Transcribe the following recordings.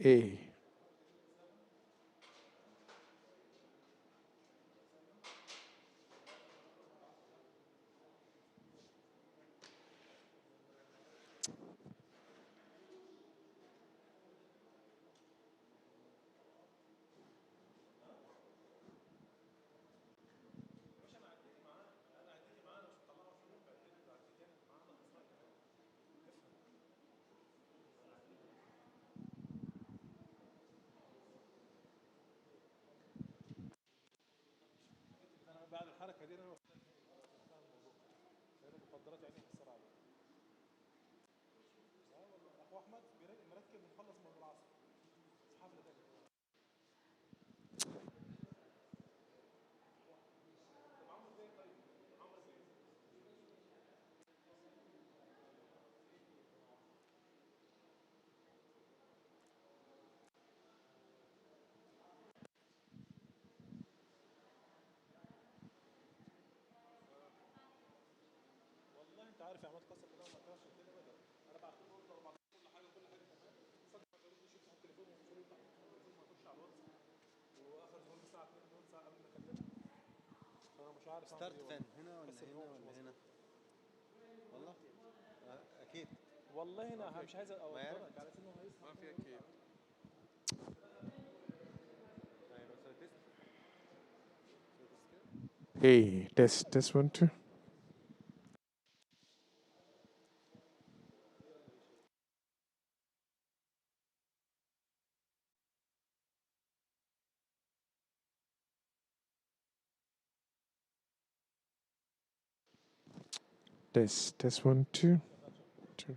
A. انا بعد الحركه دي انا المخدرات يعني بتاثر عليا. اه والله اخو احمد مركب ومخلص من العصر في حفله تانيه. والله انت عارف يا عماد قسم بالله ما كانش كده بدأ. انا بعت له اوردر وبعت له كل حاجه وكل حاجه تمام. صدق ما بيردش يفتح التليفون ومش يفتح التليفون ما يخش على الواتس. واخر زون الساعه 2 زون ساعه قبل ما اكلمه. فانا مش عارف اعمل ستارت ايه فين؟ والله. هنا ولا بس ان هنا هو مش ولا هنا؟ مظبوط. والله اكيد والله ما انا فيها مش عايز كيف. ما يعرف. اوترك على اساس انه هيصحى ما من فيها النوم ويرد كيف. عليك. طيب بس تيست كده. A. Test 1 2. Test 1 2 2.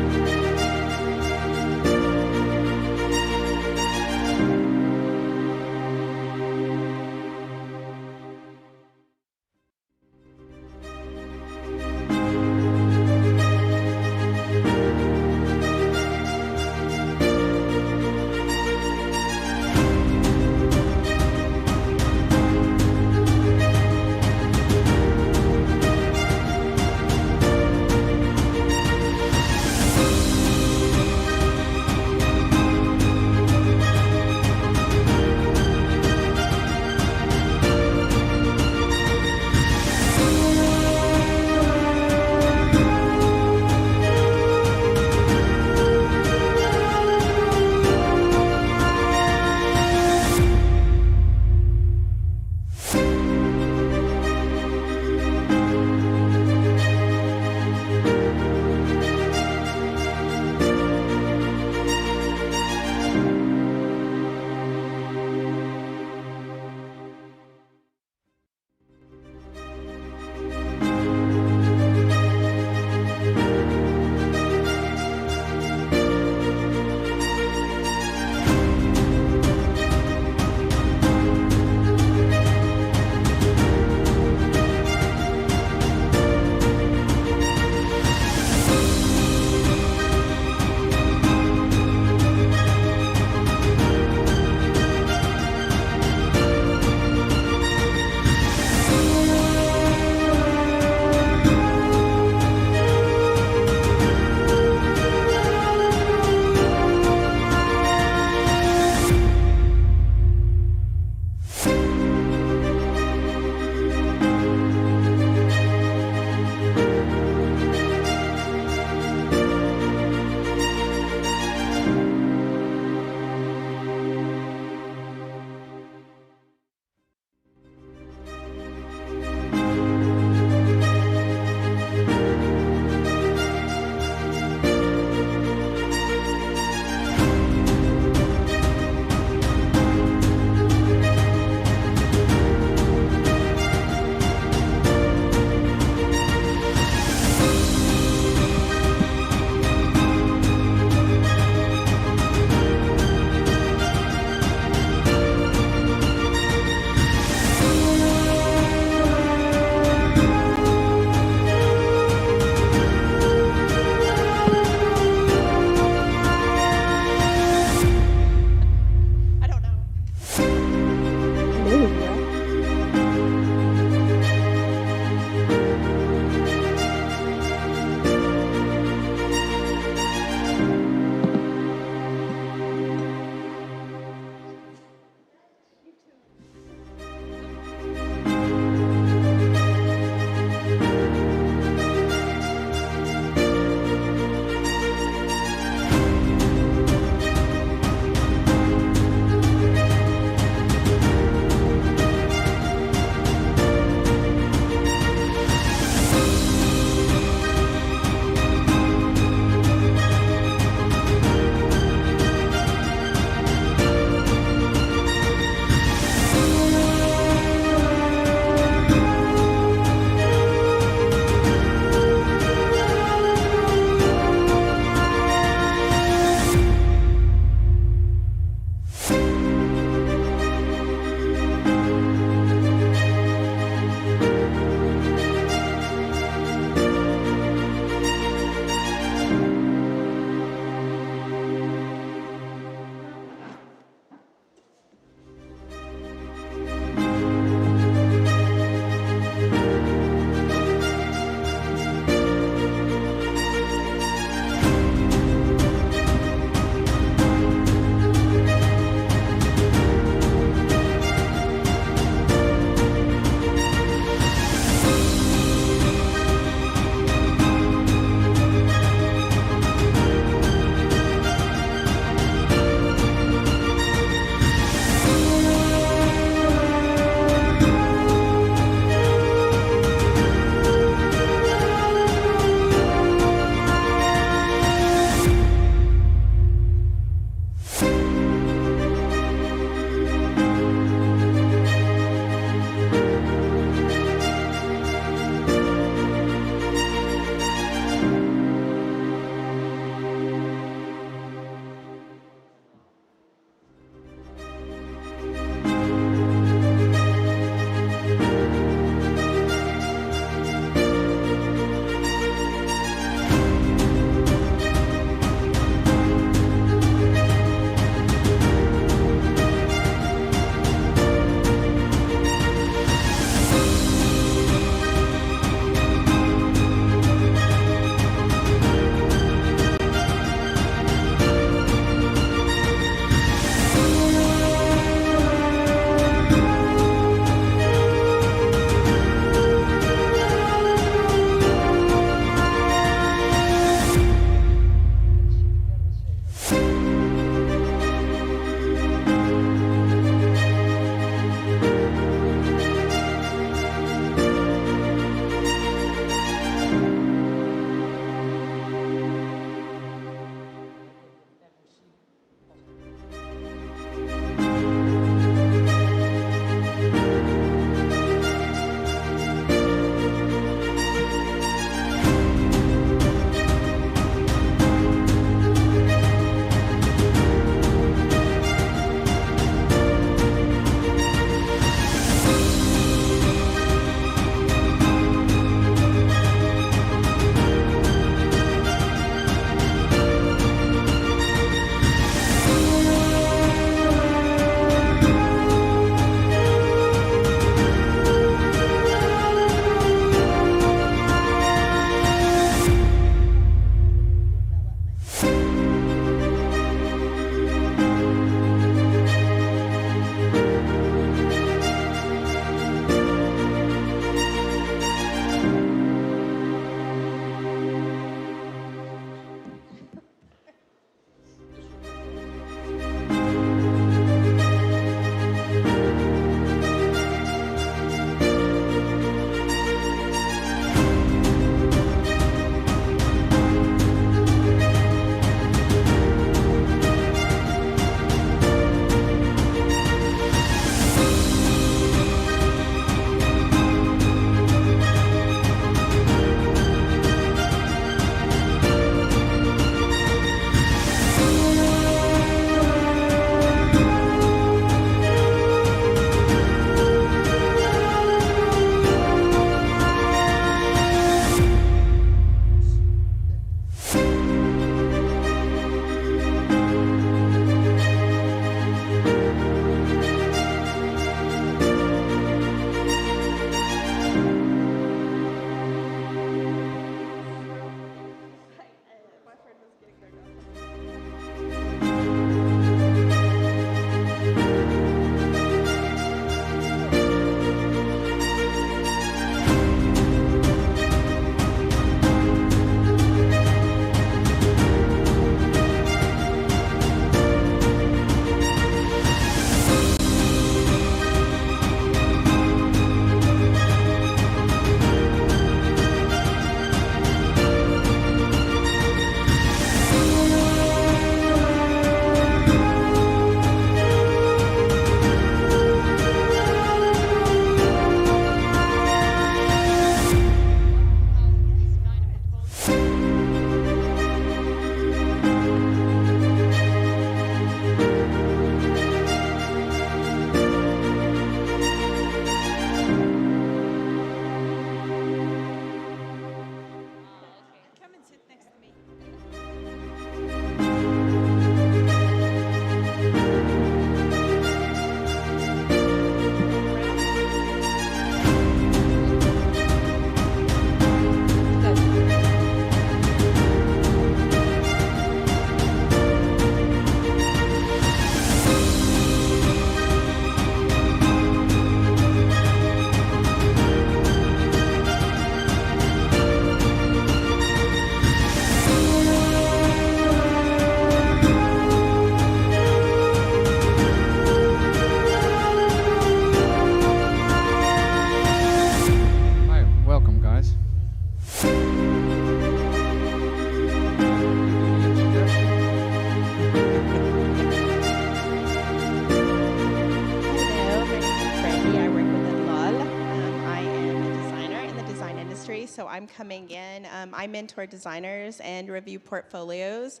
so I'm coming in. I mentor designers and review portfolios,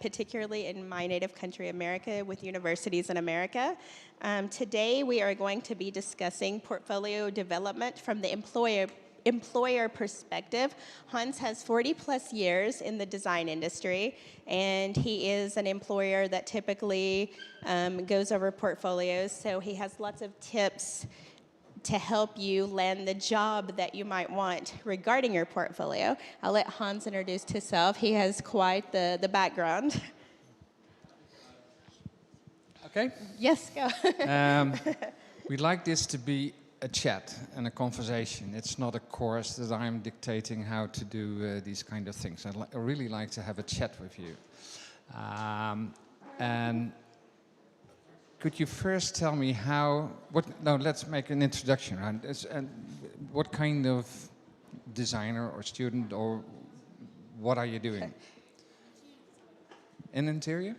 particularly in my native country, America, with universities in America. Today, we are going to be discussing portfolio development from the employer perspective. Hans has 40 plus years in the design industry, and he is an employer that typically goes over portfolios, so he has lots of tips to help you land the job that you might want regarding your portfolio. I'll let Hans introduce himself. He has quite the background. Okay. Yes, go. We'd like this to be a chat and a conversation. It's not a course that I'm dictating how to do these kind of things. I really like to have a chat with you. And could you first tell me let's make an introduction. Right? And what kind of designer or student or what are you doing? In interior?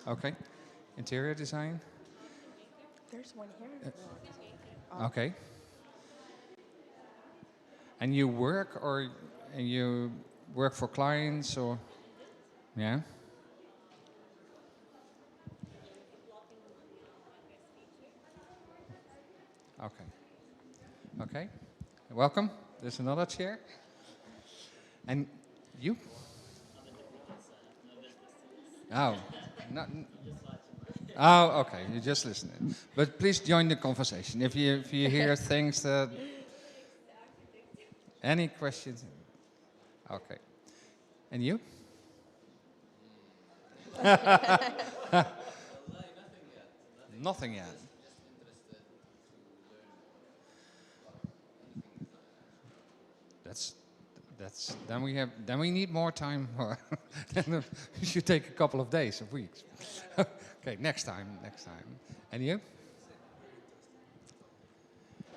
Okay. Interior design? There's one here. Okay. And you work for clients or? Yeah. Okay. Okay. Welcome. There's another chair. And you? Oh. Not, oh, okay. You're just listening. But please join the conversation. If you hear things that... Any questions? Okay. And you? Nothing yet. Then we need more time. Then we should take a couple of days or weeks. Okay, next time. And you?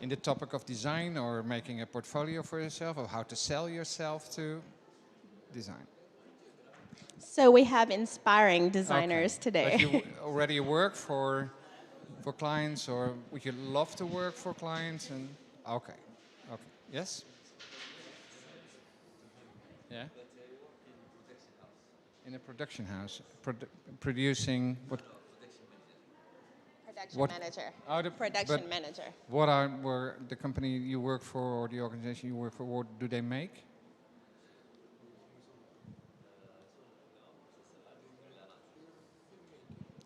In the topic of design or making a portfolio for yourself or how to sell yourself to design? So we have inspiring designers Okay. today. But you already work for clients, or would you love to work for clients? And okay. Yes. Yeah. In a production house, producing what? Production manager. Oh, Production manager. What were the company you work for or the organization you work for? What do they make?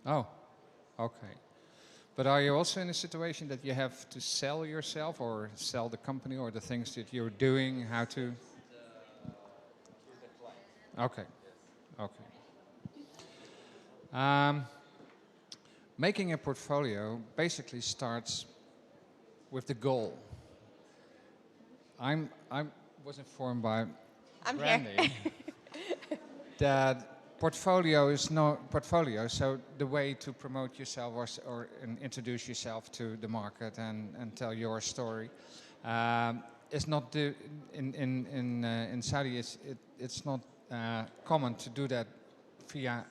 Oh, okay. But are you also in a situation that you have to sell yourself or sell the company or the things that you're doing? How to? Okay. Okay. Making a portfolio basically starts with the goal. I was informed by I'm Brandy here. that portfolio is no portfolio. So the way to promote yourself or introduce yourself to the market and tell your story is not in Saudi. It's not common to do that via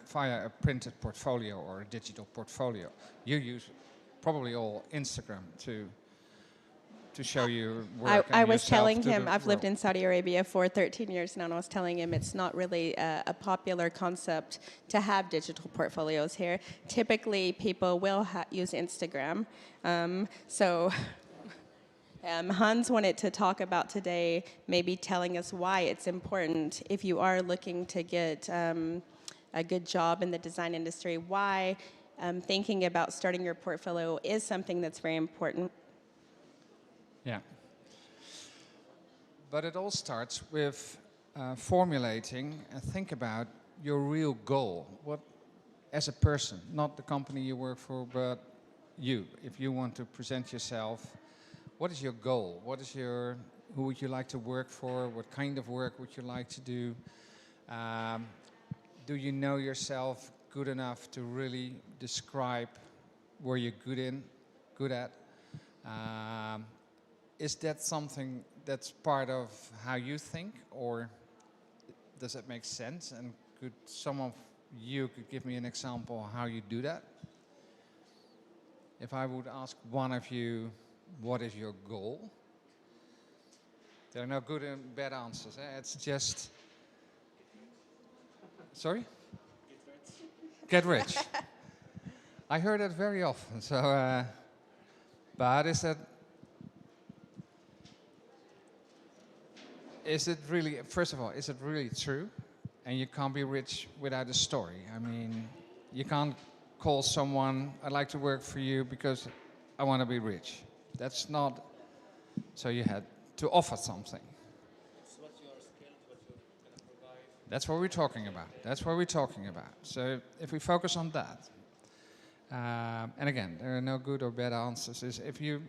a printed portfolio or a digital portfolio. You use probably all Instagram to show your work. I and was yourself telling to him, the I've lived world. in Saudi Arabia for 13 years now, and I was telling him it's not really a popular concept to have digital portfolios here. Typically, people will use Instagram. Hans wanted to talk about today, maybe telling us why it's important if you are looking to get a good job in the design industry, why thinking about starting your portfolio is something that's very important. Yeah. But it all starts with formulating and think about your real goal. What, as a person, not the company you work for, but you. If you want to present yourself, what is your goal? Who would you like to work for? What kind of work would you like to do? Do you know yourself good enough to really describe where you're good at? Is that something that's part of how you think, or does that make sense? And could some of you could give me an example how you do that? If I would ask one of you, what is your goal? There are no good and bad answers. It's just. Sorry? Get rich. I heard that very often. So, but is it really? First of all, is it really true? And you can't be rich without a story. I mean, you can't call someone, "I'd like to work for you because I want to be rich." That's not. So you had to offer something. That's what we're talking about. That's what we're talking about. So if we focus on that, and again, there are no good or bad answers. Is if you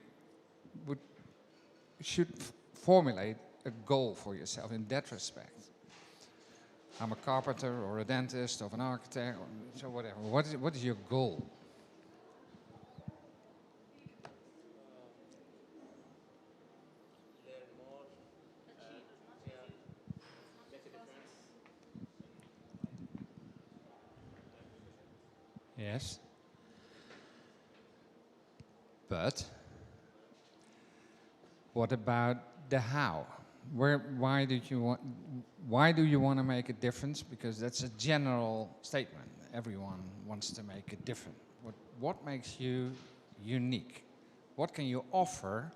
should formulate a goal for yourself in that respect. I'm a carpenter or a dentist or an architect, or so whatever. What is your goal? learn more, yeah, make a difference. Yes. But what about the how? Why do you want to make a difference? Because that's a general statement. Everyone wants to make a difference. What makes you unique? What can you offer?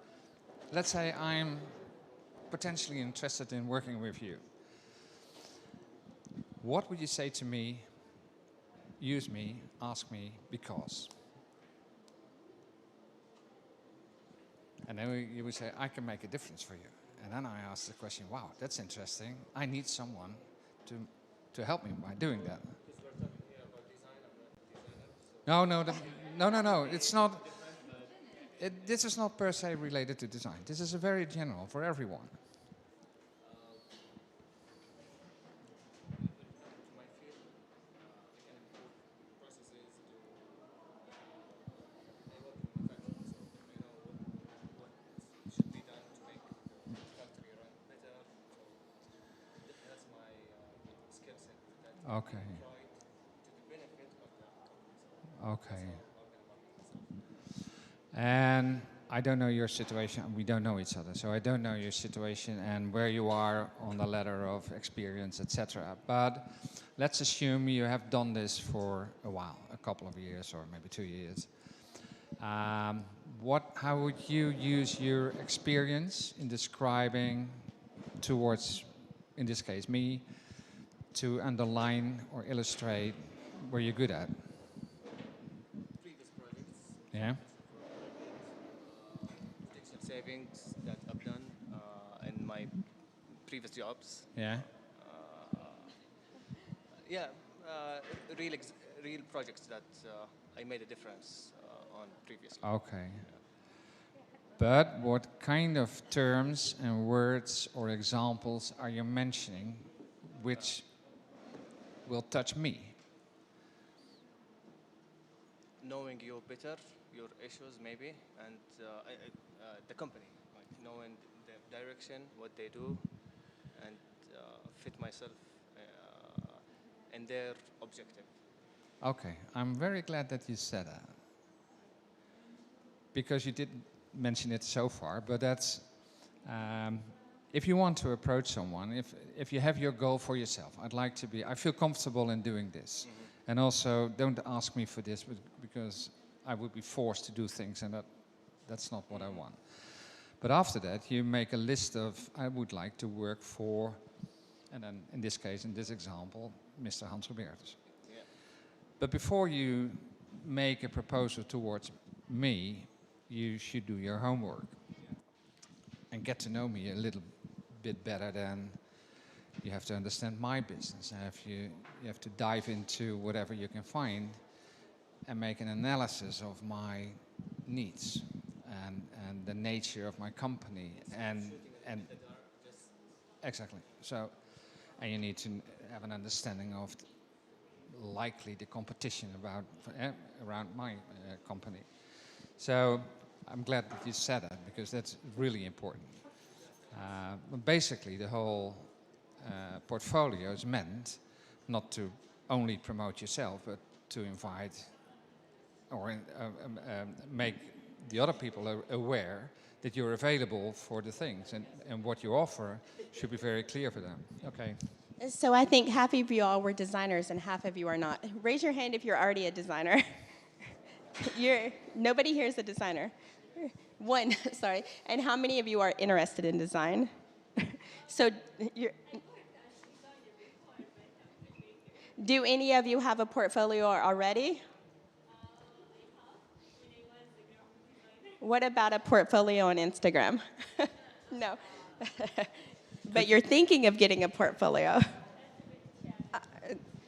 Let's say I'm potentially interested in working with you. What would you say to me? Use me, ask me, because. And then you would say, I can make a difference for you. And then I ask the question, wow, that's interesting. I need someone to help me by doing that. Because we're talking here about design, I'm not a designer. No, it's not. This is not per se related to design. This is a very general for everyone. To my field, I can improve processes to. I work in manufacturing, so I know what should be done to make the factory run better. So that's my skill set. That Okay. I try to the benefit of the company. So Okay. that's how I'm gonna market myself. And I don't know your situation. We don't know each other, so I don't know your situation and where you are on the ladder of experience, etc. But let's assume you have done this for a while, a couple of years or maybe 2 years. How would you use your experience in describing towards, in this case, me, to underline or illustrate where you're good at? Previous projects, Yeah. potential savings that I've done in my previous jobs. Yeah. Yeah, uh, real projects that I made a difference on previously. Okay. But what kind of terms and words or examples are you mentioning which will touch me? Knowing you better, your issues maybe, and the company, like knowing the direction, what they do, and fit myself in their objective. Okay, I'm very glad that you said that. Because you didn't mention it so far, but that's if you want to approach someone, if you have your goal for yourself, I feel comfortable in doing this. And also, don't ask me for this because I would be forced to do things, and that's not what I want. But after that, you make a list of, I would like to work for, and then in this case, in this example, Mr. Hans Robertus. Yeah. But before you make a proposal towards me, you should do your homework and get to know me a little bit better than you have to understand my business. You have to dive into whatever you can find and make an analysis of my needs and the nature of my company and exactly. So, and you need to have an understanding of likely the competition around my company. So I'm glad that you said that because that's really important. But basically, the whole portfolio is meant not to only promote yourself, but to invite or make the other people aware that you're available for the things, and what you offer should be very clear for them. Okay. So I think half of you all were designers and half of you are not. Raise your hand if you're already a designer. Nobody here is a designer. One, sorry. And how many of you are interested in design? So do any of you have a portfolio already? What about a portfolio on Instagram? No. But you're thinking of getting a portfolio.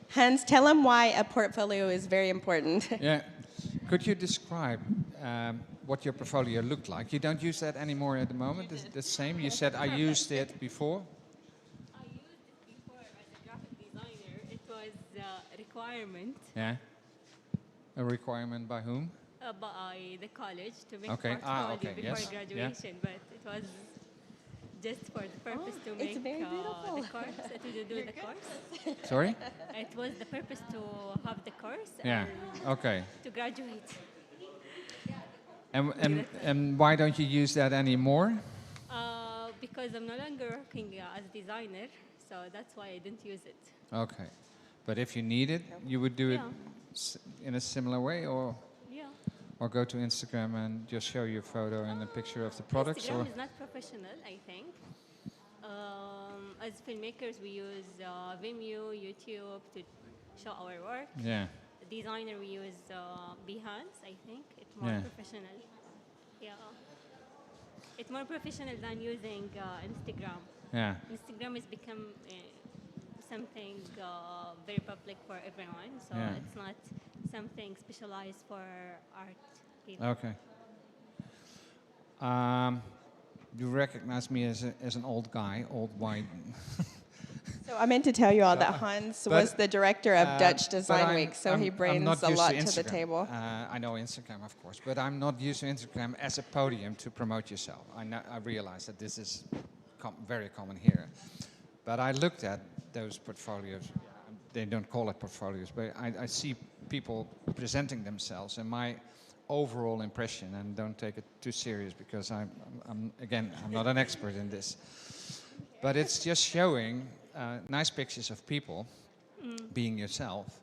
Hans, tell them why a portfolio is very important. Yeah. Could you describe what your portfolio looked like? You don't use that anymore at the moment? Is it the same? You said I used it before? I used it before as a graphic designer. It was a requirement Yeah. A requirement by whom? by the college to make Okay. portfolio Okay. before Yes. graduation, but it was just for the purpose to it's make very the beautiful. course, to do the course. Sorry? It was the purpose to have the course Yeah. and Okay. to graduate. And why don't you use that anymore? Because I'm no longer working as a designer, so that's why I didn't use it. Okay. But if you need it, you would do it Yeah. in a similar way, Yeah. or go to Instagram and just show your photo and a picture of the products? Instagram Or is not professional, I think. As filmmakers, we use Vimeo, YouTube to show our work. yeah. Designer, we use Behance, I think. It's more Yeah. professional. Yeah. It's more professional than using Instagram. Yeah. Instagram has become something very public for everyone, so Yeah. it's not something specialized for art people. Okay. You recognize me as an old guy, old white. So I meant to tell you all that Hans was the director of Dutch but Design Week, so he I'm brings not a used lot to to the Instagram. table. I know Instagram, of course, but I'm not used to Instagram as a podium to promote yourself. I realize that this is very common here. But I looked at those portfolios. They don't call it portfolios, but I see people presenting themselves, and my overall impression, and don't take it too serious because I'm not an expert in this, but it's just showing nice pictures of people being yourself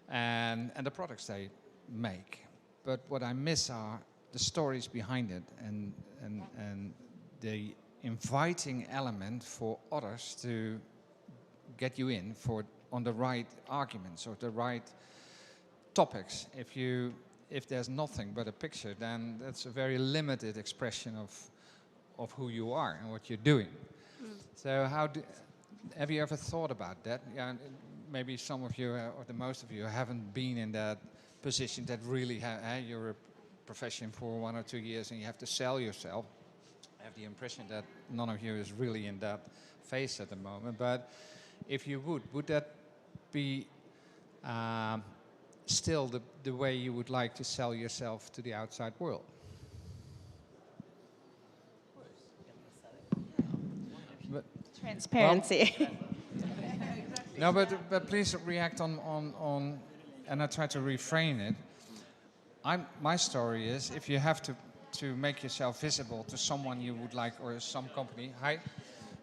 and the products they make. But what I miss are the stories behind it and the inviting element for others to get you in on the right arguments or the right topics. If there's nothing but a picture, then that's a very limited expression of who you are and what you're doing. So have you ever thought about that? Yeah, maybe some of you or the most of you haven't been in that position that really you're a profession for 1 or 2 years and you have to sell yourself. I have the impression that none of you is really in that phase at the moment. But if you would that be still the way you would like to sell yourself to the outside world? But, Transparency. no, but please react on and I try to refrain it. My story is, if you have to make yourself visible to someone you would like, or some company,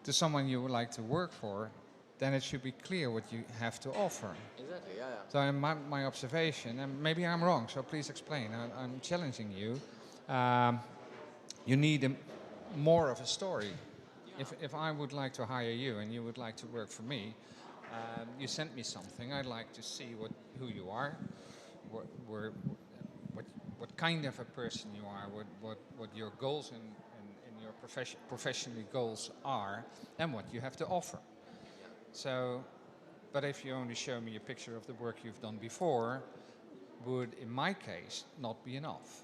to someone you would like to work for, then it should be clear what you have to offer. Exactly, yeah. So in my observation, and maybe I'm wrong, so please explain. I'm challenging you. You need more of a story. If I would like to hire you and you would like to work for me, you sent me something. I'd like to see who you are, what kind of a person you are, what your goals and your professionally goals are, and what you have to offer. So, but if you only show me a picture of the work you've done before, would, in my case, not be enough.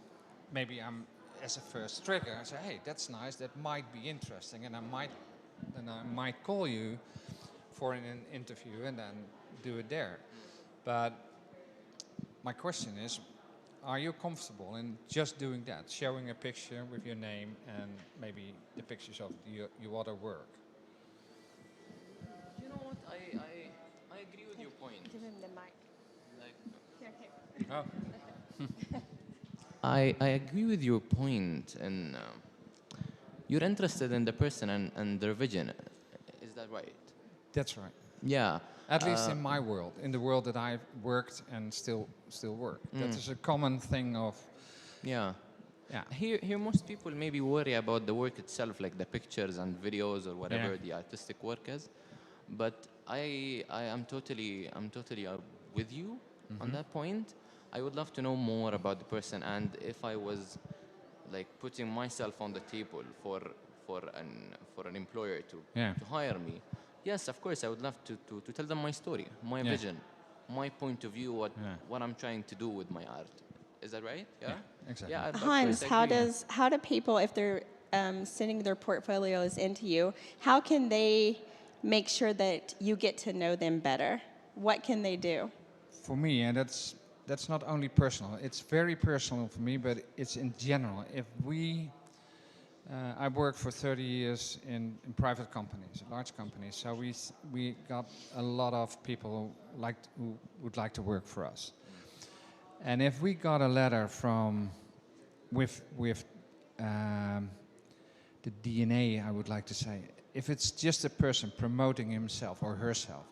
Maybe I'm, as a first trigger, I say, hey, that's nice, that might be interesting, and I might call you for an interview and then do it there. But my question is, are you comfortable in just doing that, showing a picture with your name and maybe the pictures of your other work? You know what? I agree with your point. Give him the mic. Like, Oh. I agree with your point, and you're interested in the person and their vision. Is that right? That's right. Yeah. At least in my world, in the world that I've worked and still work. That is a common thing of, Yeah. yeah. Here, most people maybe worry about the work itself, like the pictures and videos or whatever the artistic work is. But I'm totally with you on that point. I would love to know more about the person, and if I was like putting myself on the table for an employer to hire me, yes, of course, I would love to tell them my story, my vision, my point of view, what I'm trying to do with my art. Is that right? Yeah. Exactly. Yeah. Of Hans, course, I agree. how do people, if they're sending their portfolios into you, how can they make sure that you get to know them better? What can they do? For me, and that's not only personal. It's very personal for me, but it's in general. If we, I worked for 30 years in private companies, large companies. So we got a lot of people who would like to work for us. And if we got a letter from with the DNA, I would like to say, if it's just a person promoting himself or herself,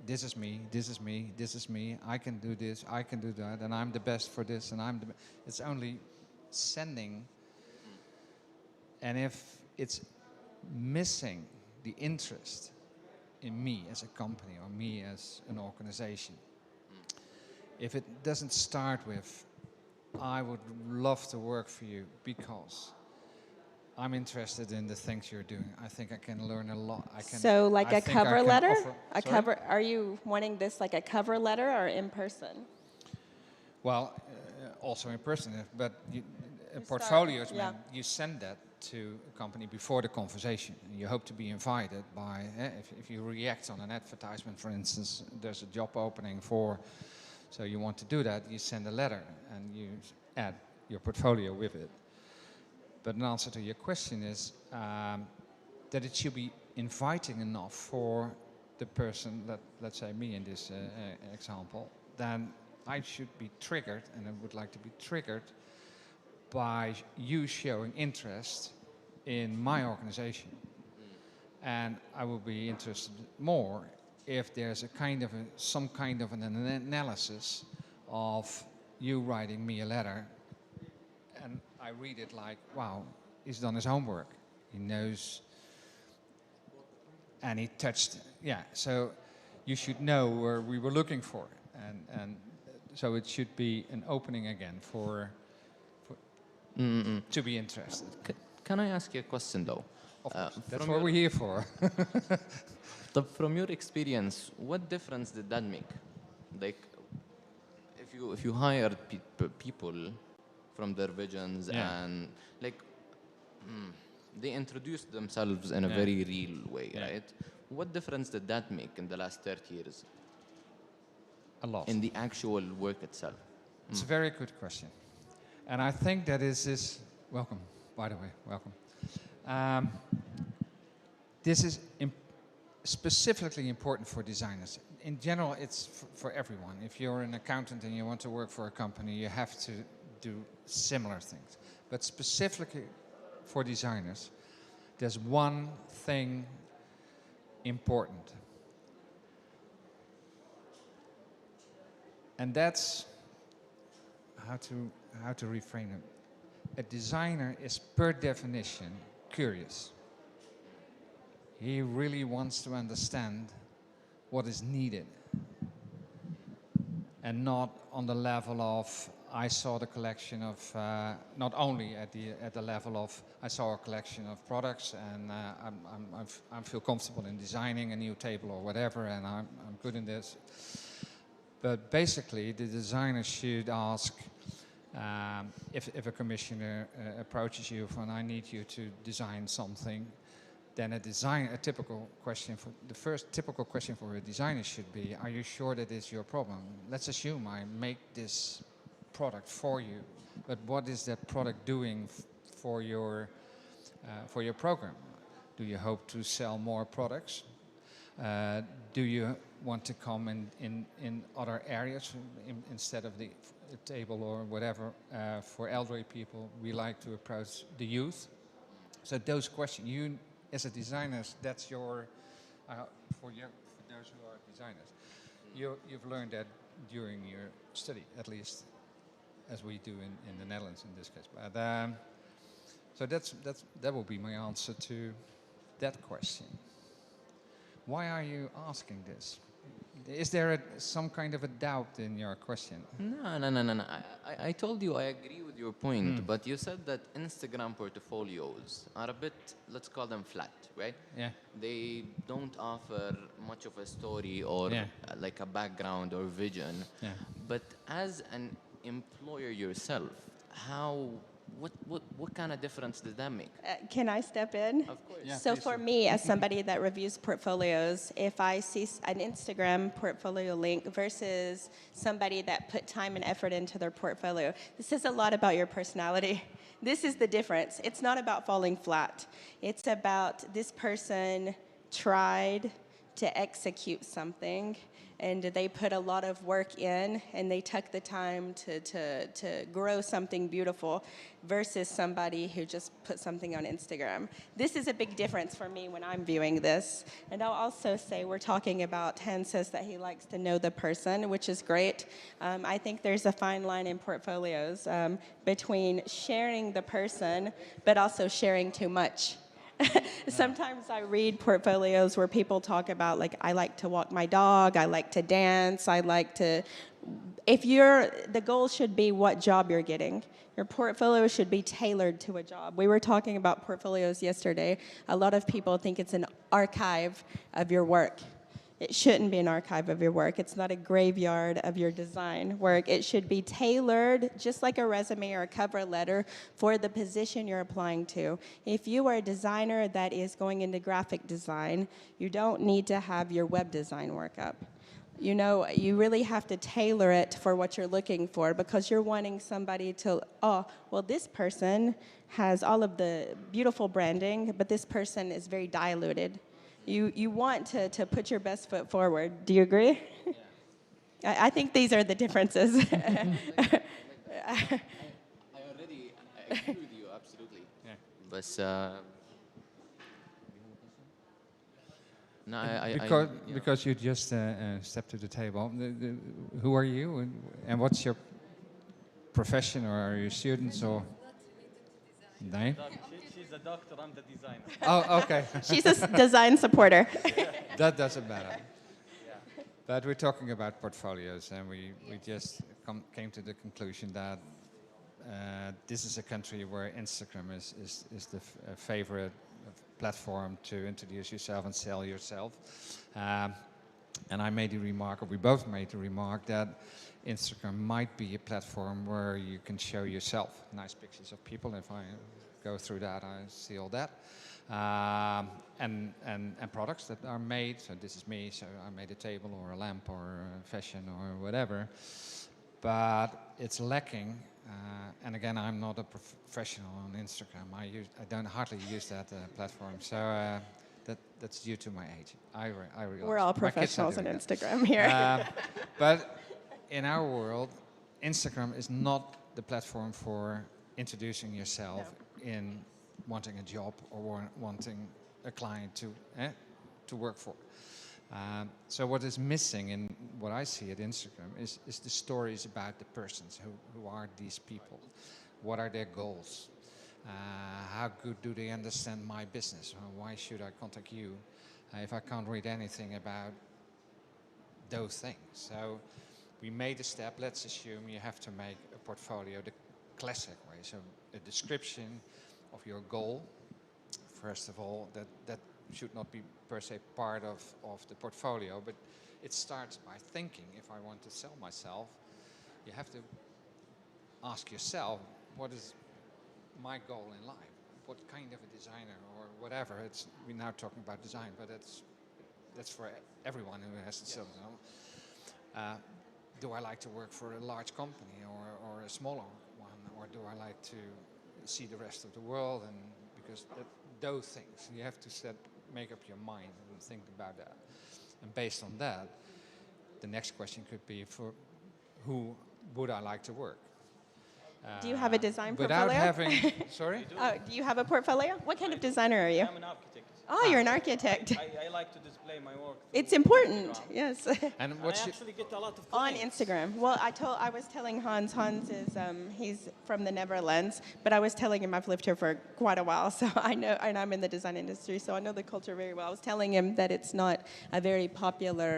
this is me, this is me, this is me, I can do this, I can do that, and I'm the best for this, and it's only sending. And if it's missing the interest in me as a company or me as an organization, if it doesn't start with, I would love to work for you because I'm interested in the things you're doing. I think I can learn a lot. So like I a think I cover can letter? Sorry? Are you wanting this like a cover letter or in person? Well, also in person, but a start, portfolio is yeah. meant you send that to a company before the conversation. And you hope to be invited by, if you react on an advertisement, for instance, there's a job opening for, so you want to do that, you send a letter and you add your portfolio with it. But an answer to your question is that it should be inviting enough for the person, let's say me in this example, then I should be triggered, and I would like to be triggered by you showing interest in my organization. And I will be interested more if there's some kind of an analysis of you writing me a letter, and I read it like, wow, he's done his homework. He knows, and he touched, so you should know where we were looking for. And so it should be an opening again to be interested. Can I ask you a question though? Of course, that's what we're here for. From your experience, what difference did that make? Like, if you hired people from their visions and like they introduced themselves in a very real way, right? What difference did that make in the last 30 years? A lot. In the actual work itself? It's a very good question. And I think that is welcome, by the way, welcome. This is specifically important for designers. In general, it's for everyone. If you're an accountant and you want to work for a company, you have to do similar things. But specifically for designers, there's one thing important. And that's how to reframe it. A designer is per definition curious. He really wants to understand what is needed, and not on the level of I saw the collection of not only at the level of I saw a collection of products and I feel comfortable in designing a new table or whatever, and I'm good in this. But basically, the designer should ask if a commissioner approaches you and I need you to design something. Then a typical question the first typical question for a designer should be, are you sure that is your problem? Let's assume I make this product for you, but what is that product doing for your program? Do you hope to sell more products? Do you want to come in other areas instead of the table or whatever? For elderly people, we like to approach the youth. So those questions, you as a designer, that's your, for those who are designers, you've learned that during your study, at least as we do in the Netherlands in this case. But so that will be my answer to that question. Why are you asking this? Is there some kind of a doubt in your question? No. I told you I agree with your point, but you said that Instagram portfolios are a bit, let's call them flat, right? Yeah. They don't offer much of a story or Yeah. like a background or vision. Yeah. But as an employer yourself, what kind of difference does that make? Can I step in? Of course. Yeah, So please for do. me, as somebody that reviews portfolios, if I see an Instagram portfolio link versus somebody that put time and effort into their portfolio, this says a lot about your personality. This is the difference. It's not about falling flat. It's about this person tried to execute something, and they put a lot of work in, and they took the time to grow something beautiful versus somebody who just put something on Instagram. This is a big difference for me when I'm viewing this. And I'll also say we're talking about, Hans says that he likes to know the person, which is great. I think there's a fine line in portfolios between sharing the person, but also sharing too much. Sometimes I read portfolios where people talk about, like, I like to walk my dog, I like to dance, I like to... the goal should be what job you're getting. Your portfolio should be tailored to a job. We were talking about portfolios yesterday. A lot of people think it's an archive of your work. It shouldn't be an archive of your work. It's not a graveyard of your design work. It should be tailored, just like a resume or a cover letter, for the position you're applying to. If you are a designer that is going into graphic design, you don't need to have your web design work up. You know, you really have to tailor it for what you're looking for, because you're wanting somebody to, oh, well, this person has all of the beautiful branding, but this person is very diluted. You want to put your best foot forward. Do you agree? Yeah. I think these are the differences. I agree with you, absolutely. Yeah. But no, Because you just stepped to the table. Who are you, and what's your profession, or are you students, or? No? She's a doctor, I'm the designer. Oh, okay. She's a design supporter. That doesn't matter. But we're talking about portfolios, and we just came to the conclusion that this is a country where Instagram is the favorite platform to introduce yourself and sell yourself. And I made the remark, or we both made the remark, that Instagram might be a platform where you can show yourself nice pictures of people. If I go through that, I see all that. And products that are made. So this is me, so I made a table or a lamp or fashion or whatever. But it's lacking. And again, I'm not a professional on Instagram. I don't hardly use that platform. So that's due to my age. I realize. We're all My kids are professionals on doing that. Instagram here. But in our world, Instagram is not the platform for introducing yourself in wanting a job or wanting a client to work for. So what is missing in what I see at Instagram is the stories about the persons. Who are these people? What are their goals? How good do they understand my business? Why should I contact you if I can't read anything about those things? So we made a step. Let's assume you have to make a portfolio the classic way. So a description of your goal, first of all, that should not be per se part of the portfolio, but it starts by thinking, if I want to sell myself, you have to ask yourself, what is my goal in life? What kind of a designer or whatever? We're now talking about design, but that's for everyone who has to sell. Do I like to work for a large company or a smaller one, or do I like to see the rest of the world? And because those things, you have to make up your mind and think about that. And based on that, the next question could be, for who would I like to work? Do you have a design without portfolio? having, sorry? Oh, do you have a portfolio? What kind of designer are you? I'm an architect. Oh, you're an architect. I like to display my work. It's through important. Instagram. Yes. And And I what's your, actually get a lot of On clients. Instagram. Well, I was telling Hans. Hans is he's from the Netherlands, but I was telling him I've lived here for quite a while, so I know, and I'm in the design industry, so I know the culture very well. I was telling him that it's not a very popular.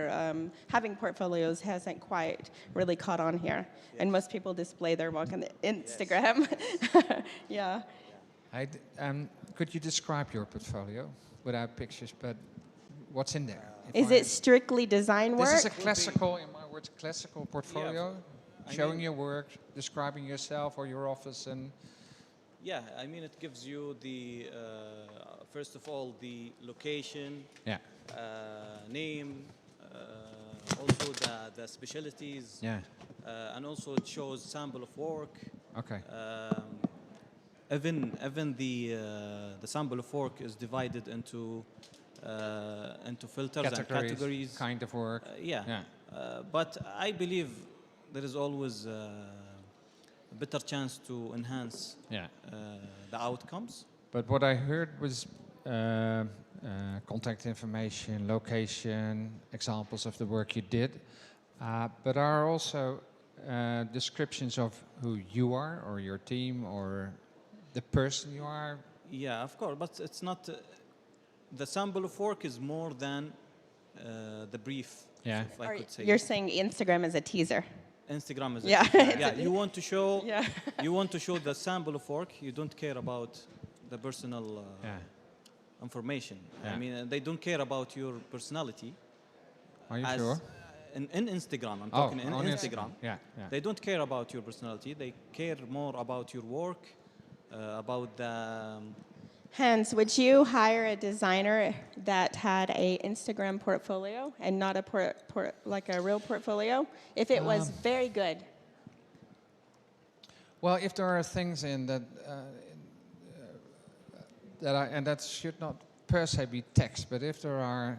Having portfolios hasn't quite really caught on here, and most people display their work on the Instagram. Yeah. could you describe your portfolio without pictures, but what's in there? Is it strictly design work? This is a classical, in my words, classical portfolio, I showing mean- your work, describing yourself or your office, and Yeah, I mean, it gives you the, first of all, the location, yeah, name, also the specialties, yeah, and also it shows sample of work. okay, Even the sample of work is divided into filters and categories. kind of work, Yeah. yeah, But I believe there is always a better chance to enhance yeah. the outcomes. But what I heard was contact information, location, examples of the work you did, but are also descriptions of who you are or your team or the person you are. Yeah, of course, but it's not. The sample of work is more than the brief. Yeah. If I could say. You're saying Instagram is a teaser. Instagram is. Yeah. Yeah. You want to show. Yeah. You want to show the sample of work. You don't care about the personal Yeah. information. Yeah. I mean, they don't care about your personality. Are you as sure? In Instagram, I'm talking in on Instagram. Yeah, yeah. They don't care about your personality. They care more about your work, about the. Hans, would you hire a designer that had a Instagram portfolio and not a like a real portfolio if it was very good? Well, if there are things in that and that should not per se be text, but if there are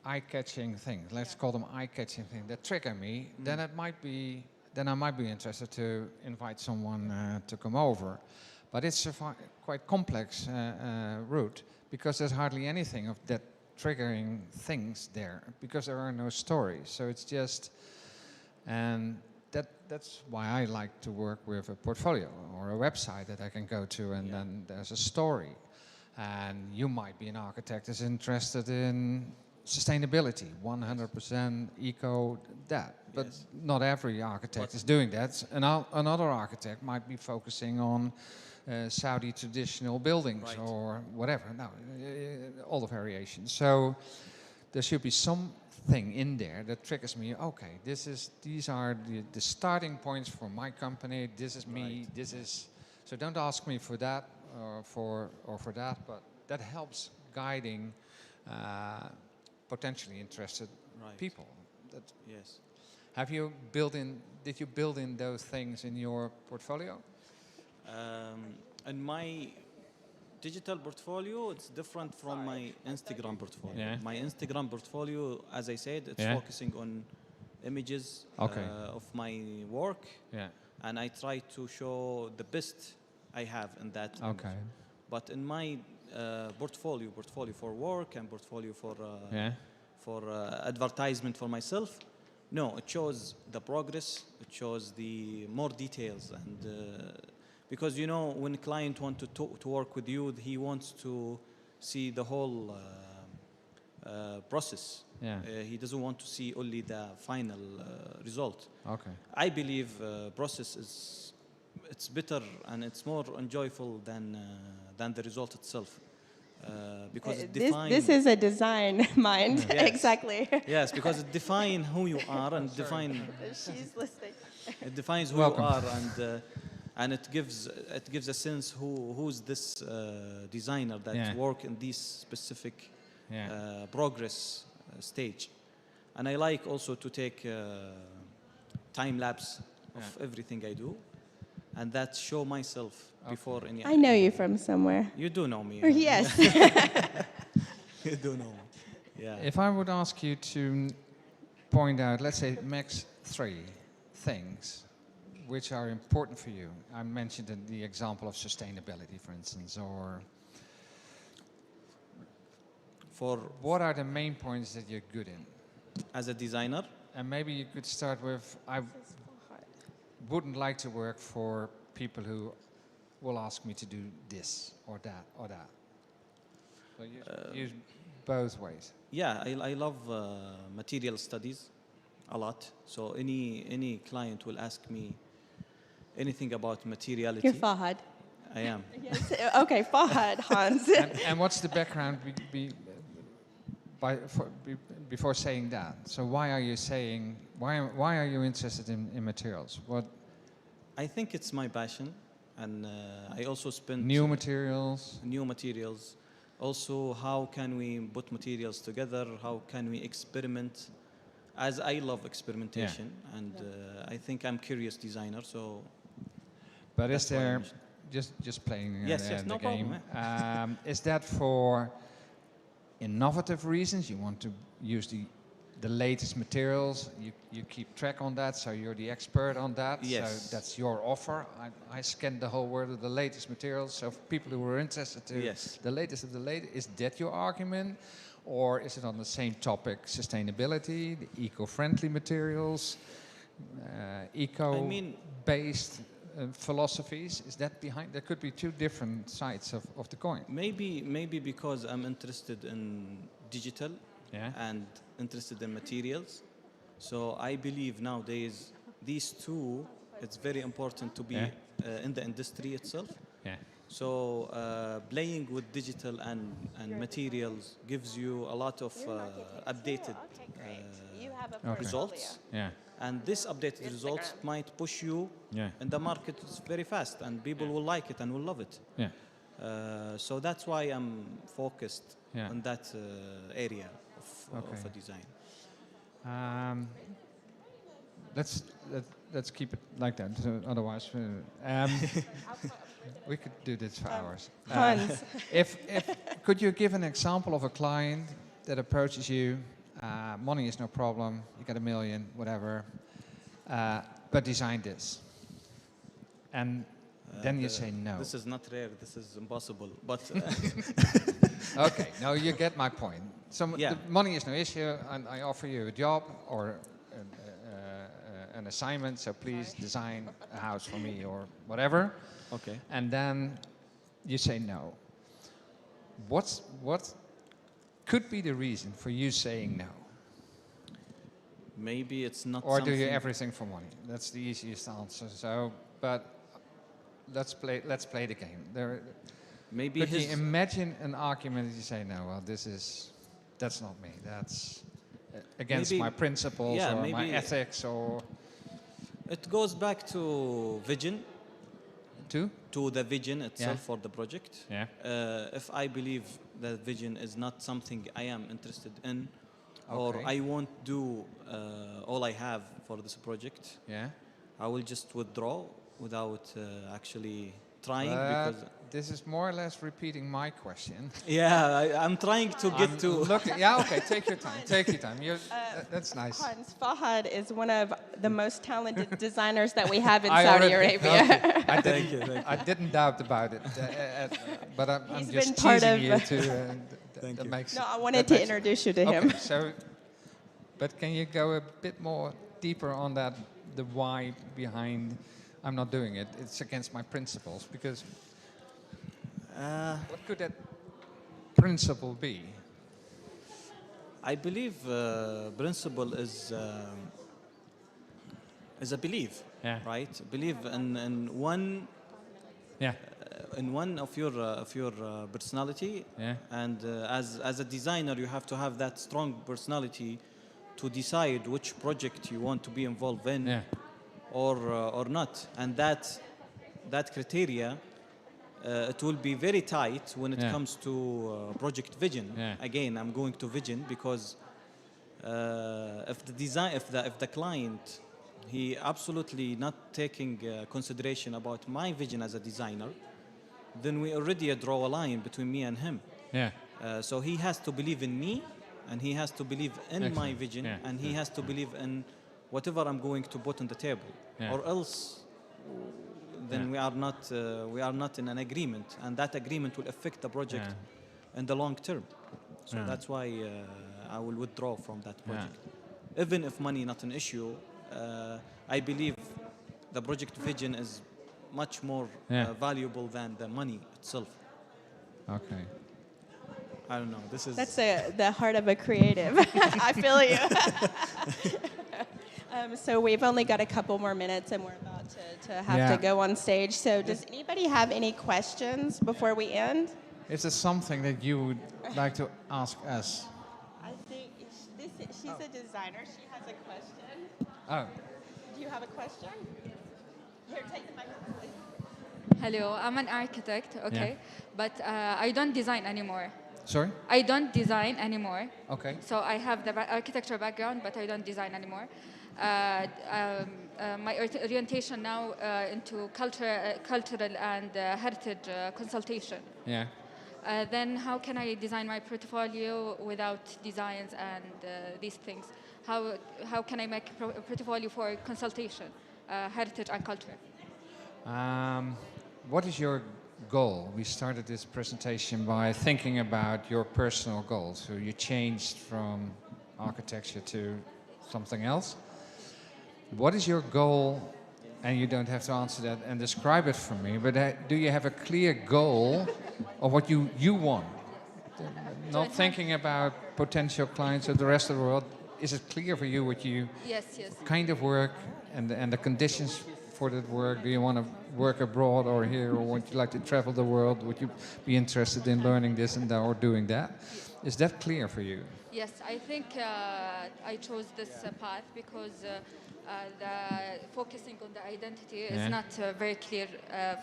eye-catching things, let's call them eye-catching things that trigger me, then it might be. Then I might be interested to invite someone to come over. But it's a quite complex route because there's hardly anything of that triggering things there because there are no stories. So it's just, and that's why I like to work with a portfolio or a website that I can go to and then there's a story. And you might be an architect that's interested in sustainability, 100% eco that. But not every architect is doing that. Another architect might be focusing on Saudi traditional buildings or whatever. No, all the variations. So there should be something in there that triggers me. Okay, these are the starting points for my company. This is me. This is. So don't ask me for that or for that. But that helps guiding potentially interested people. Yes. Have you built in? Did you build in those things in your portfolio? And my digital portfolio, it's different from my Instagram portfolio. Yeah. My Instagram portfolio, as I said, it's Yeah. focusing on images Okay. of my work, Yeah. and I try to show the best I have in that. image. Okay. But in my portfolio for work and portfolio for advertisement for myself, no, it shows the progress. It shows the more details, and because when a client wants to work with you, he wants to see the whole process. Yeah. He doesn't want to see only the final result. Okay. I believe process it's better and it's more enjoyable than the result itself. Because it defines. This is a design mind. Yes. Exactly. Yes, because it defines who you are and She's listening. it defines who Welcome. you are and it gives a sense who's this designer that work in this specific progress stage. And I like also to take time lapse of everything I do, and that show myself before any. I know you from somewhere. You do know me. Yes. You do know me. Yeah. If I would ask you to point out, let's say, max 3 things which are important for you? I mentioned the example of sustainability, for instance, or For what are the main points that you're good in? as a designer, And maybe you could start with, I wouldn't like to work for people who will ask me to do this or that or that. So use both ways. yeah, I love material studies a lot. So any client will ask me anything about materiality. You're Fahad. I am. Yes. Okay, Fahad, Hans. And what's the background before saying that? So why are you saying, why are you interested in materials? What I think it's my passion, and I also spend new materials? new materials. Also, how can we put materials together? How can we experiment? As I love experimentation, and I think I'm curious designer. So, But that's is why there I'm- just playing Yes, the no game? problem, Is that for innovative reasons? You want to use the latest materials. You keep track on that, so you're the expert on that. Yes. So that's your offer. I scanned the whole world of the latest materials. So for people who are interested to Yes. the latest of the latest, is that your argument? Or is it on the same topic, sustainability, the eco-friendly materials, eco-based philosophies? Is that behind? There could be two different sides of the coin. maybe because I'm interested in digital Yeah. and interested in materials. So I believe nowadays these two, it's very important to be in the industry itself. Yeah. So playing with digital and materials gives you a lot of updated Okay, great. You have a results. Yeah. And this updated results Instagram. might push you Yeah. in the market very fast, and people will like it and will love it. Yeah. So that's why I'm focused Yeah. on that area of Okay. a design. Let's keep it like that. So otherwise, we could do this for hours. Hans. If could you give an example of a client that approaches you? Money is no problem. You get $1 million, whatever. But design this, and then you say no. This is not rare. This is impossible. But Okay, no, you get my point. So Yeah. the money is no issue, and I offer you a job or an assignment. So please design a house for me or whatever. okay. And then you say no. What could be the reason for you saying no? Maybe it's not. Or do you something- everything for money? That's the easiest answer. So, but let's play the game. Maybe Could you his, imagine an argument that you say, no, well, that's not me. That's against Maybe- my principles yeah, or my maybe- ethics or it goes back to vision, to? to the vision itself Yeah. for the project. Yeah. If I believe that vision is not something I am interested in, or Okay. I won't do all I have for this project, Yeah. I will just withdraw without actually trying. But Because this is more or less repeating my question. yeah, I'm trying to get I'm to. looking, yeah, okay, take your time. Take your time. That's nice. Hans, Fahad is one of the most talented designers that we have in I Saudi already- Arabia. okay. Thank you. I didn't doubt about it, but I'm He's just been part teasing of- you to. Thank That you. makes No, I that wanted to makes- introduce you to him. Okay, so, but can you go a bit more deeper on that? The why behind I'm not doing it. It's against my principles because what could that principle be? I believe principle is a belief, Yeah. right? Believe in one Yeah. in one of your personality, Yeah. and as a designer, you have to have that strong personality to decide which project you want to be involved in, Yeah. or not, and that criteria. It will be very tight when it Yeah. comes to project vision. Yeah. Again, I'm going to vision because if the client he absolutely not taking consideration about my vision as a designer, then we already draw a line between me and him. Yeah. So he has to believe in me, and he has to believe in my Excellent. vision, Yeah. and he has to believe in whatever I'm going to put on the table, Yeah. or else then Yeah. we are not in an agreement, and that agreement will affect the project in the long term. So Yeah. that's why I will withdraw from that project. Even if money not an issue, I believe the project vision is much more valuable than the money itself. Okay. I don't know. This is That's the heart of a creative. I feel you. So we've only got a couple more minutes, and we're about to have to go on stage. So does anybody have any questions before we end? Is there something that you would like to ask us? I think she's a designer. She has a question. Oh. Do you have a question? Here, take the microphone, please. Hello, I'm an architect, okay, but I don't design anymore. Sorry? I don't design anymore. Okay. So I have the architecture background, but I don't design anymore. My orientation now into cultural and heritage consultation. Yeah. Then how can I design my portfolio without designs and these things? How can I make a portfolio for consultation, heritage and culture? What is your goal? We started this presentation by thinking about your personal goals. So you changed from architecture to something else. What is your goal? And you don't have to answer that and describe it for me, but do you have a clear goal of what you want? Not thinking about potential clients or the rest of the world. Is it clear for you what you kind of work and the conditions for that work? Do you want to work abroad or here, or would you like to travel the world? Would you be interested in learning this and that or doing that? Is that clear for you? Yes, I think I chose this path because the focusing on the identity is not very clear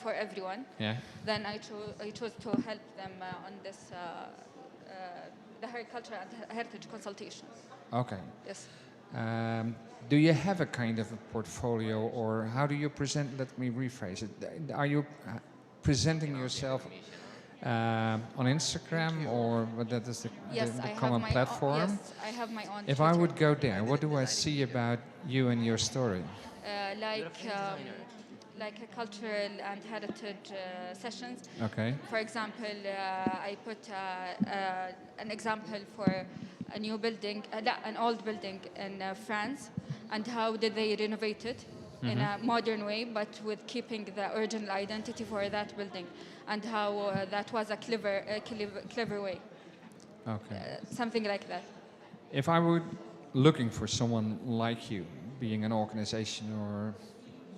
for everyone. Yeah. Then I chose to help them on this the culture and heritage consultation. Okay. Yes. Do you have a kind of a portfolio, or how do you present? Let me rephrase it. Are you presenting yourself on Instagram, or what that is the common platform? Yes, I have my own. If Twitter. I would go there, what do I see about you and your story? Like a cultural and heritage sessions. Okay. For example, I put an example for a new building, an old building in France, and how did they renovate it in a modern way, but with keeping the original identity for that building, and how that was a clever way. Okay. Something like that. If I were looking for someone like you, being an organization or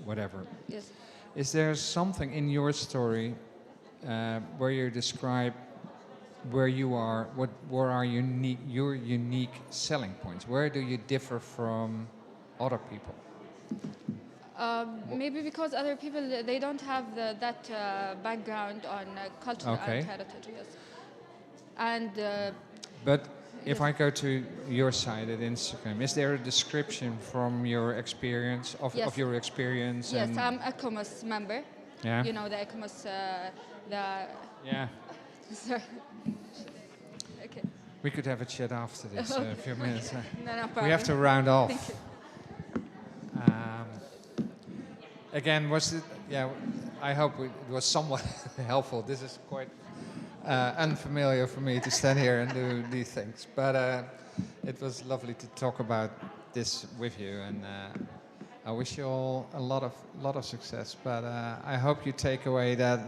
whatever, Yes. is there something in your story where you describe where you are, where are your unique selling points? Where do you differ from other people? Maybe because other people, they don't have that background on culture and heritage. Yes. And but if I go to your site at Instagram, is there a description from your experience of your experience? Yes, I'm a ECOMOS member. Yeah. You know the ECOMOS, Yeah. Sorry. Okay. We could have a chat after this, a few minutes. No problem. We have to round off. Thank you. Again, was it? Yeah, I hope it was somewhat helpful. This is quite unfamiliar for me to stand here and do these things, but it was lovely to talk about this with you, and I wish you all a lot of success. But I hope you take away that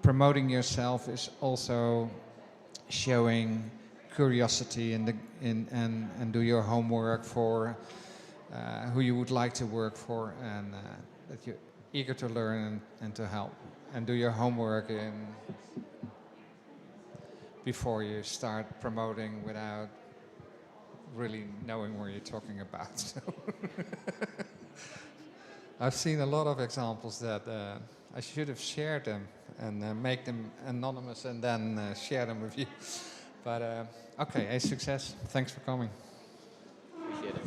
promoting yourself is also showing curiosity and do your homework for who you would like to work for, and that you're eager to learn and to help, and do your homework before you start promoting without really knowing what you're talking about. So I've seen a lot of examples that I should have shared them and make them anonymous and then share them with you. But okay, a success. Thanks for coming. Appreciate it.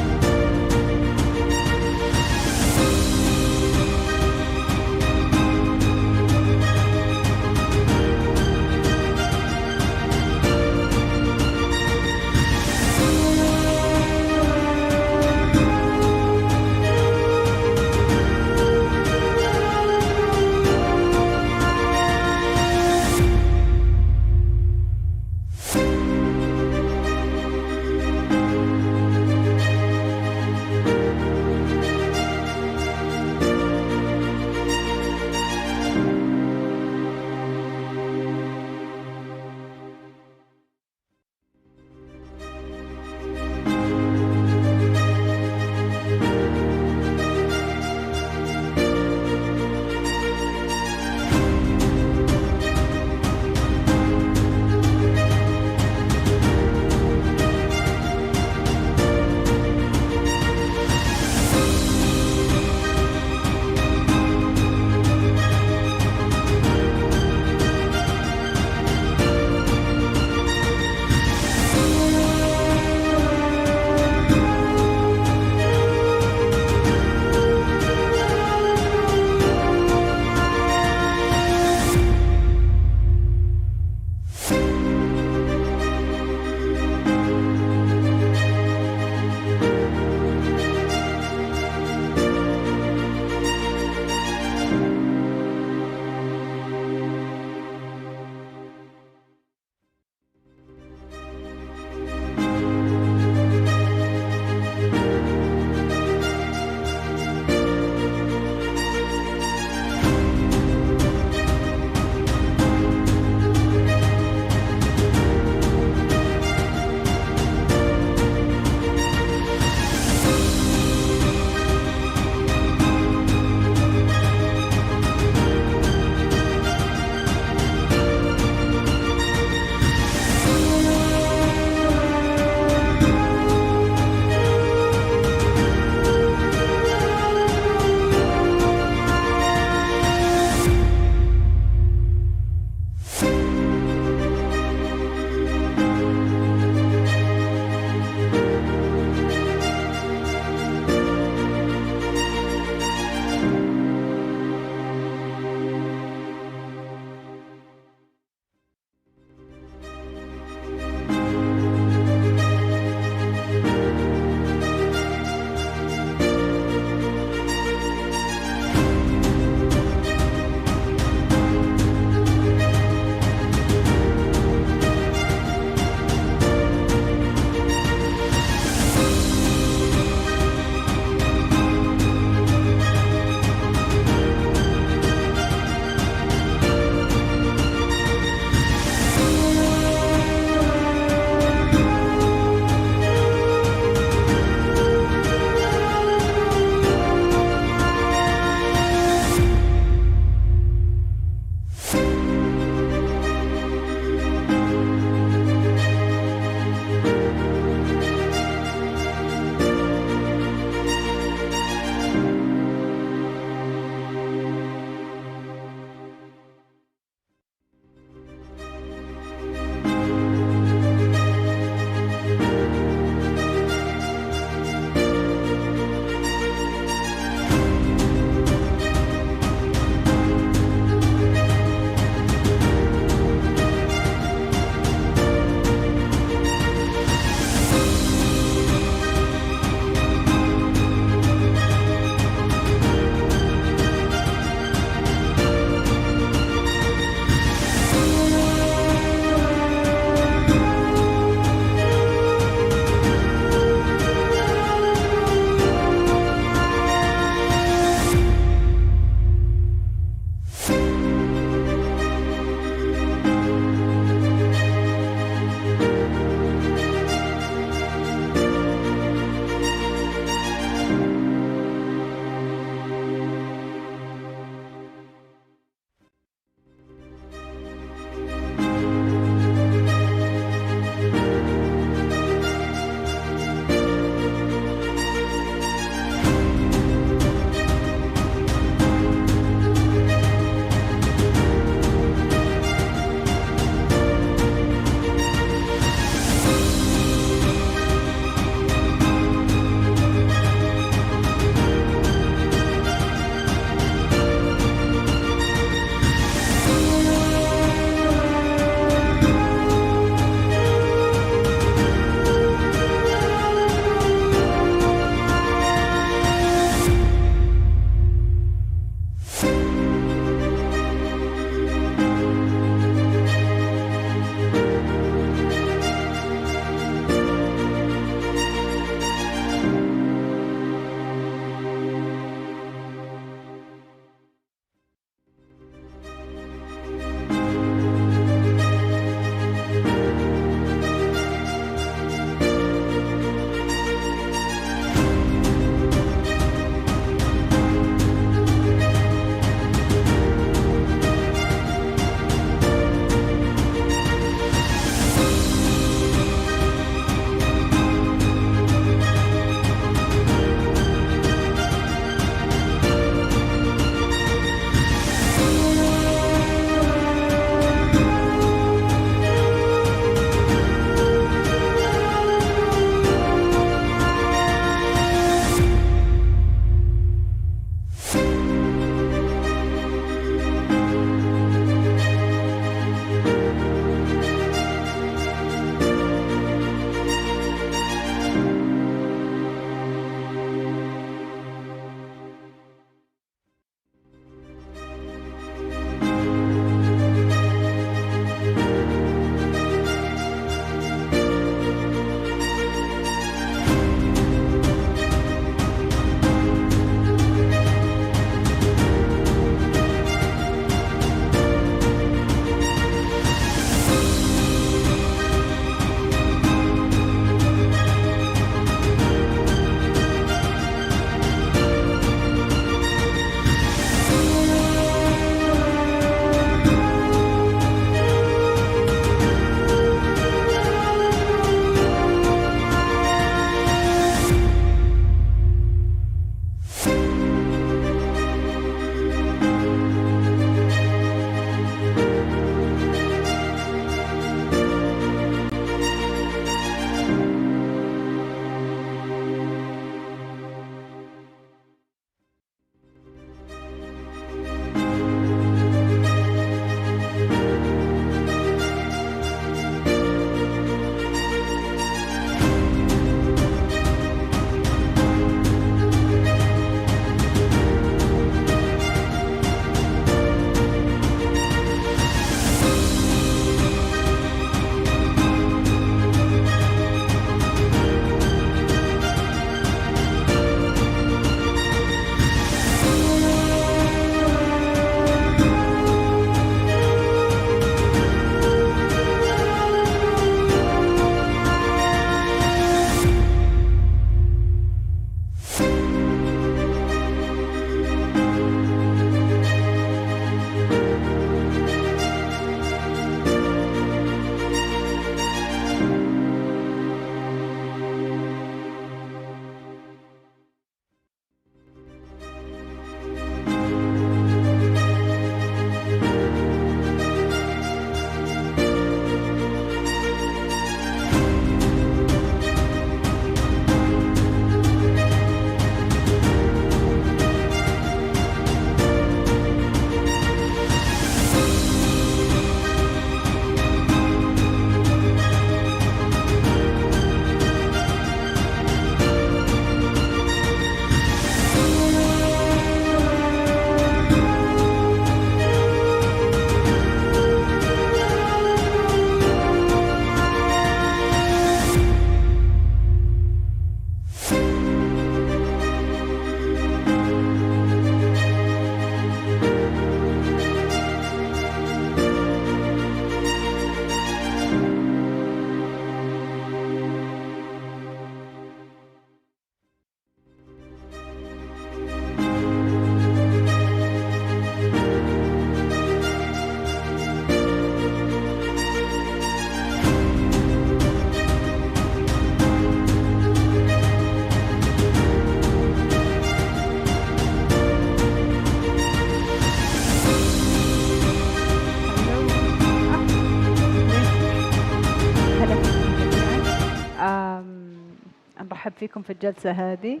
نرحب فيكم في الجلسة هذه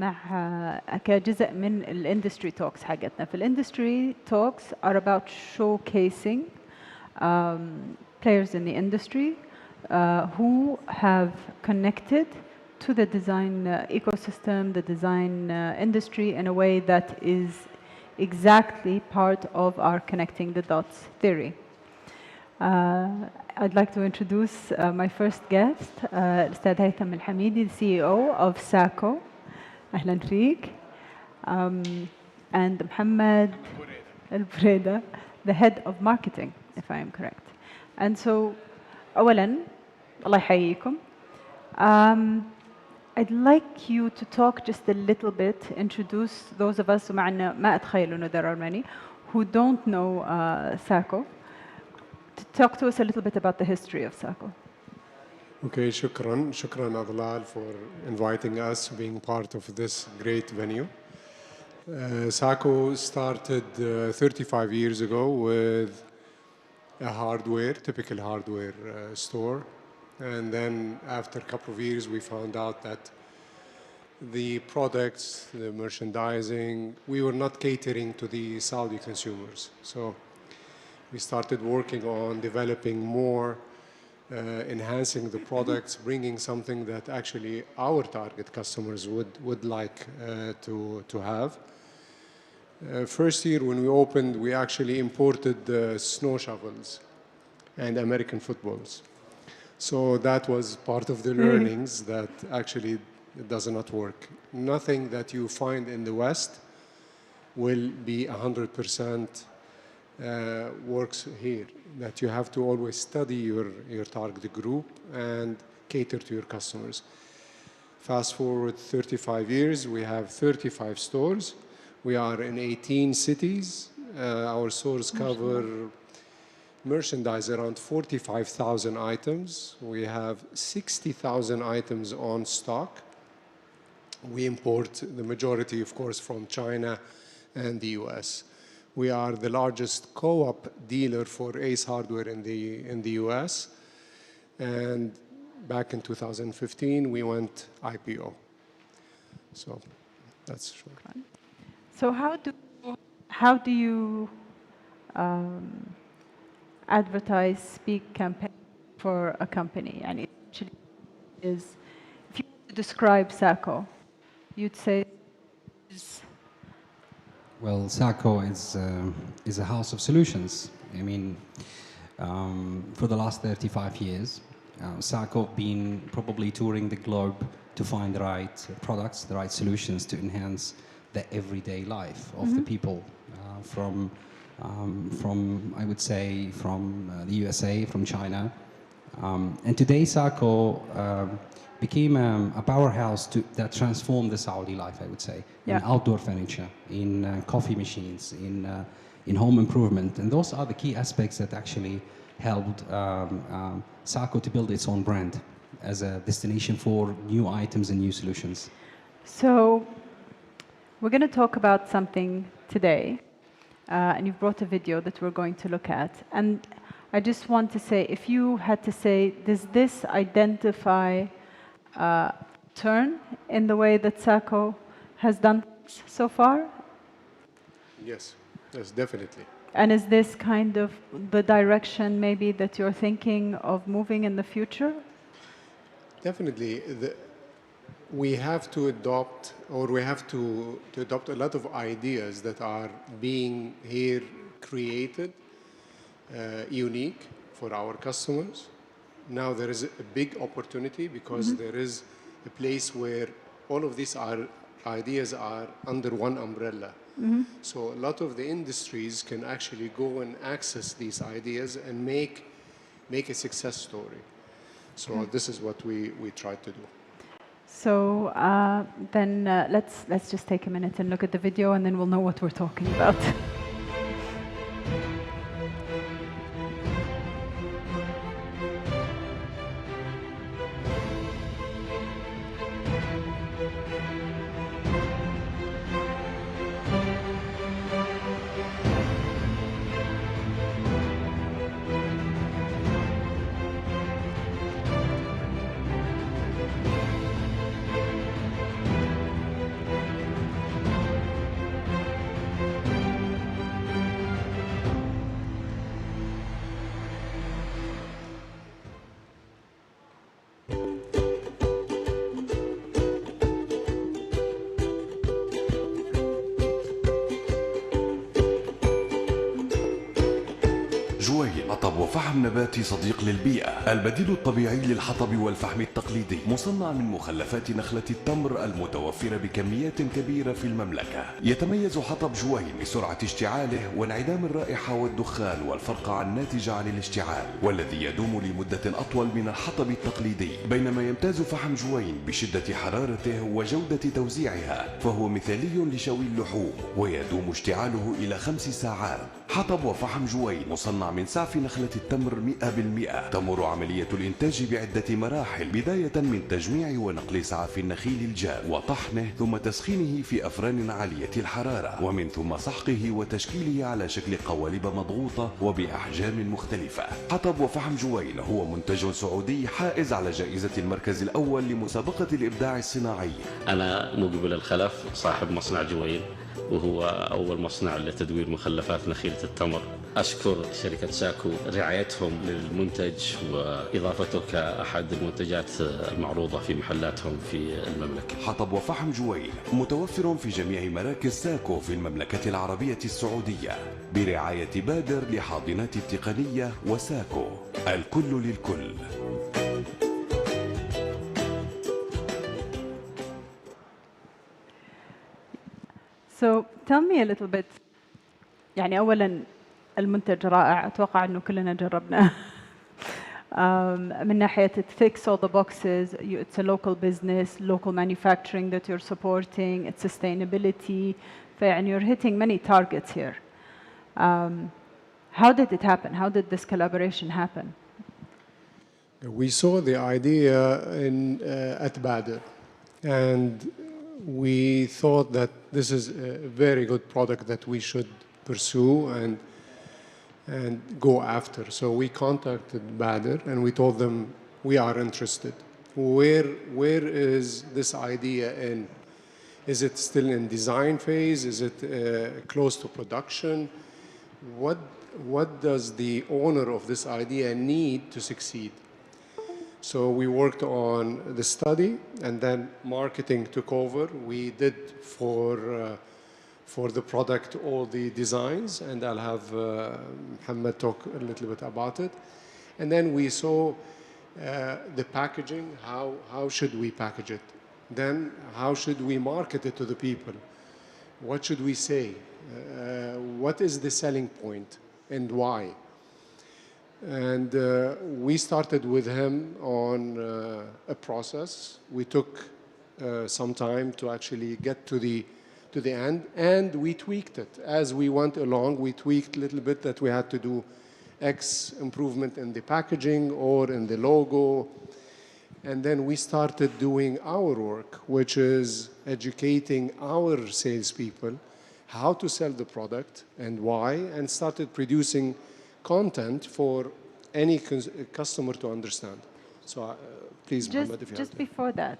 مع كجزء من الاندستري توكس حقتنا. في الاندستري توكس are about showcasing players in the industry who have connected to the design ecosystem, the design industry in a way that is exactly part of our connecting the dots theory. I'd like to introduce my first guest, الأستاذ هيثم الحميدي, the CEO of SACO. أهلا فيك. And Mohammed Al-Bureda, the head of marketing, if I am correct. And so, أولاً, الله يحييكم. I'd like you to talk just a little bit, introduce those of us, ومع أن ما أتخيل أنه there are many, who don't know SACO. Talk to us a little bit about the history of SACO. Okay, shukran Adlal for inviting us, being part of this great venue. SACO started 35 years ago with a typical hardware store. And then after a couple of years, we found out that the products, the merchandising, we were not catering to the Saudi consumers. So we started working on developing more, enhancing the products, bringing something that actually our target customers would like to have. First year when we opened, we actually imported snow shovels and American footballs. So that was part of the learnings that actually it does not work. Nothing that you find in the West will be 100% works here. That you have to always study your target group and cater to your customers. Fast forward 35 years, we have 35 stores. We are in 18 cities. Our stores cover merchandise around 45,000 items. We have 60,000 items on stock. We import the majority, of course, from China and the US. We are the largest co-op dealer for Ace Hardware in the US. And back in 2015, we went IPO. So that's short. So how do you advertise, speak, campaign for a company? And it actually is, if you describe SACO, you'd say well, SACO is a house of solutions. I mean, for the last 35 years, SACO been probably touring the globe to find the right products, the right solutions to enhance the everyday life of the people from I would say from the USA, from China, and today SACO became a powerhouse that transformed the Saudi life, I would say, in outdoor furniture, in coffee machines, in home improvement, and those are the key aspects that actually helped SACO to build its own brand as a destination for new items and new solutions. So we're going to talk about something today. And you've brought a video that we're going to look at. And I just want to say, if you had to say, does this identify a turn in the way that SACO has done so far? Yes, definitely. And is this kind of the direction maybe that you're thinking of moving in the future? Definitely. We have to adopt, or we have to adopt a lot of ideas that are being here created, unique for our customers. Now there is a big opportunity because there is a place where all of these ideas are under one umbrella. So a lot of the industries can actually go and access these ideas and make a success story. So this is what we try to do. So then let's just take a minute and look at the video, and then we'll know what we're talking about. حطب وفحم نباتي صديق للبيئة، البديل الطبيعي للحطب والفحم التقليدي، مصنع من مخلفات نخلة التمر المتوفرة بكميات كبيرة في المملكة. يتميز حطب جوين بسرعة اشتعاله وانعدام الرائحة والدخان والفرقعة الناتجة عن الاشتعال، والذي يدوم لمدة أطول من الحطب التقليدي، بينما يمتاز فحم جوين بشدة حرارته وجودة توزيعها، فهو مثالي لشوي اللحوم ويدوم اشتعاله إلى 5 ساعات. حطب وفحم جوين مصنع من سعف نخلة التمر 100%. تمر عملية الإنتاج بعدة مراحل، بداية من تجميع ونقل سعف النخيل الجاف وطحنه ثم تسخينه في أفران عالية الحرارة، ومن ثم سحقه وتشكيله على شكل قوالب مضغوطة وبأحجام مختلفة. حطب وفحم جوين هو منتج سعودي حائز على جائزة المركز الأول لمسابقة الإبداع الصناعي. أنا مقبل الخلف، صاحب مصنع جوين، وهو أول مصنع لتدوير مخلفات نخيلة التمر. أشكر شركة ساكو رعايتهم للمنتج وإضافته كأحد المنتجات المعروضة في محلاتهم في المملكة. حطب وفحم جوين متوفر في جميع مراكز ساكو في المملكة العربية السعودية برعاية بادر لحاضنات التقنية وساكو، الكل للكل. So tell me a little bit. يعني أولاً المنتج رائع، أتوقع إنه كلنا جربناه. من ناحية it ticks all the boxes. It's a local business, local manufacturing that you're supporting. It's sustainability. فيعني you're hitting many targets here. How did it happen? How did this collaboration happen? We saw the idea at Badr, and we thought that this is a very good product that we should pursue and go after. So we contacted Badr and we told them we are interested. Where is this idea in? Is it still in design phase? Is it close to production? What does the owner of this idea need to succeed? So we worked on the study, and then marketing took over. We did for the product all the designs, and I'll have Mohammed talk a little bit about it. And then we saw the packaging, how should we package it? Then how should we market it to the people? What should we say? What is the selling point and why? And we started with him on a process. We took some time to actually get to the end, and we tweaked it. As we went along, we tweaked a little bit that we had to do X improvement in the packaging or in the logo. And then we started doing our work, which is educating our salespeople how to sell the product and why, and started producing content for any customer to understand. So please, Mohammed, if you just before that,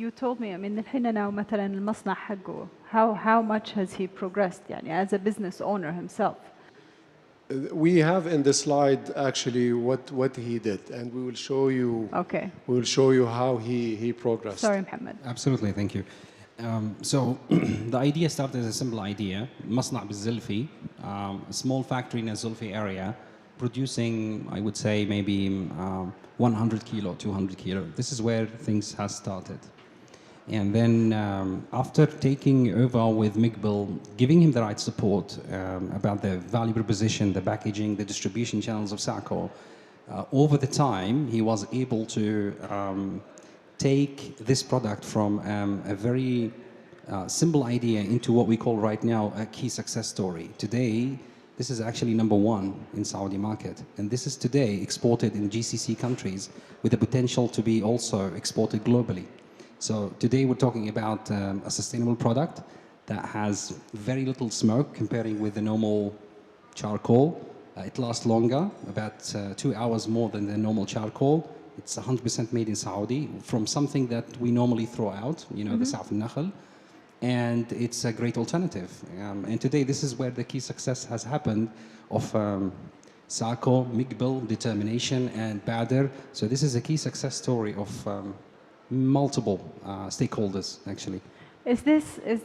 you told me, I mean, الحين أنا مثلا المصنع حقه, how much has he progressed, يعني, as a business owner himself? We have in the slide actually what he did, and we will show you. Okay. We will show you how he progressed. Sorry, Mohammed. Absolutely, thank you. So the idea started as a simple idea. مصنع بالزلفي, a small factory in a Zulfi area, producing, I would say, maybe 100 kilo, 200 kilo. This is where things has started. And then after taking over with Mikbil, giving him the right support about the value proposition, the packaging, the distribution channels of Sacco, over the time he was able to take this product from a very simple idea into what we call right now a key success story. Today, this is actually #1 in Saudi market, and this is today exported in GCC countries with the potential to be also exported globally. So today we're talking about a sustainable product that has very little smoke comparing with the normal charcoal. It lasts longer, about 2 hours more than the normal charcoal. It's 100% made in Saudi from something that we normally throw out, you know, the Sa'f al-Nakhl. And it's a great alternative. And today this is where the key success has happened of Sacco, Mikbil, determination, and Badr. So this is a key success story of multiple stakeholders, actually. Is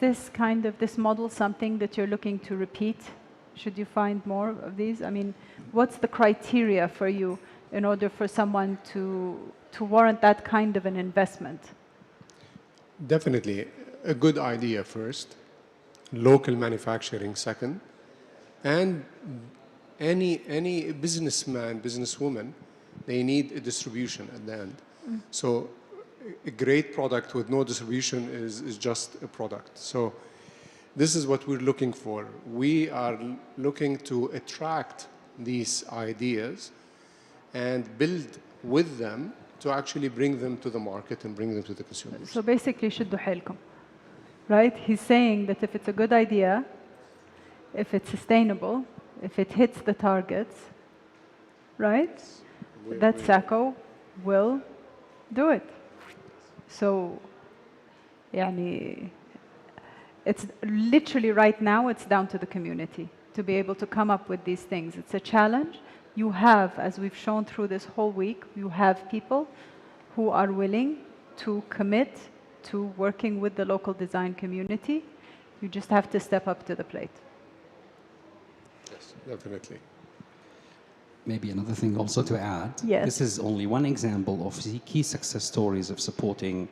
this kind of this model something that you're looking to repeat Should you find more of these? I mean, what's the criteria for you in order for someone to warrant that kind of an investment? Definitely a good idea first, local manufacturing second, and any businessman, businesswoman, they need a distribution at the end. So a great product with no distribution is just a product. So this is what we're looking for. We are looking to attract these ideas and build with them to actually bring them to the market and bring them to the consumers. So basically, شدوا حيلكم, right? He's saying that if it's a good idea, if it's sustainable, if it hits the targets, right, that SACO will do it. So, يعني, it's literally right now, it's down to the community to be able to come up with these things. It's a challenge. You have, as we've shown through this whole week, you have people who are willing to commit to working with the local design community. You just have to step up to the plate. Yes, definitely. Maybe another thing also to add. Yes. This is only one example of the key success stories of supporting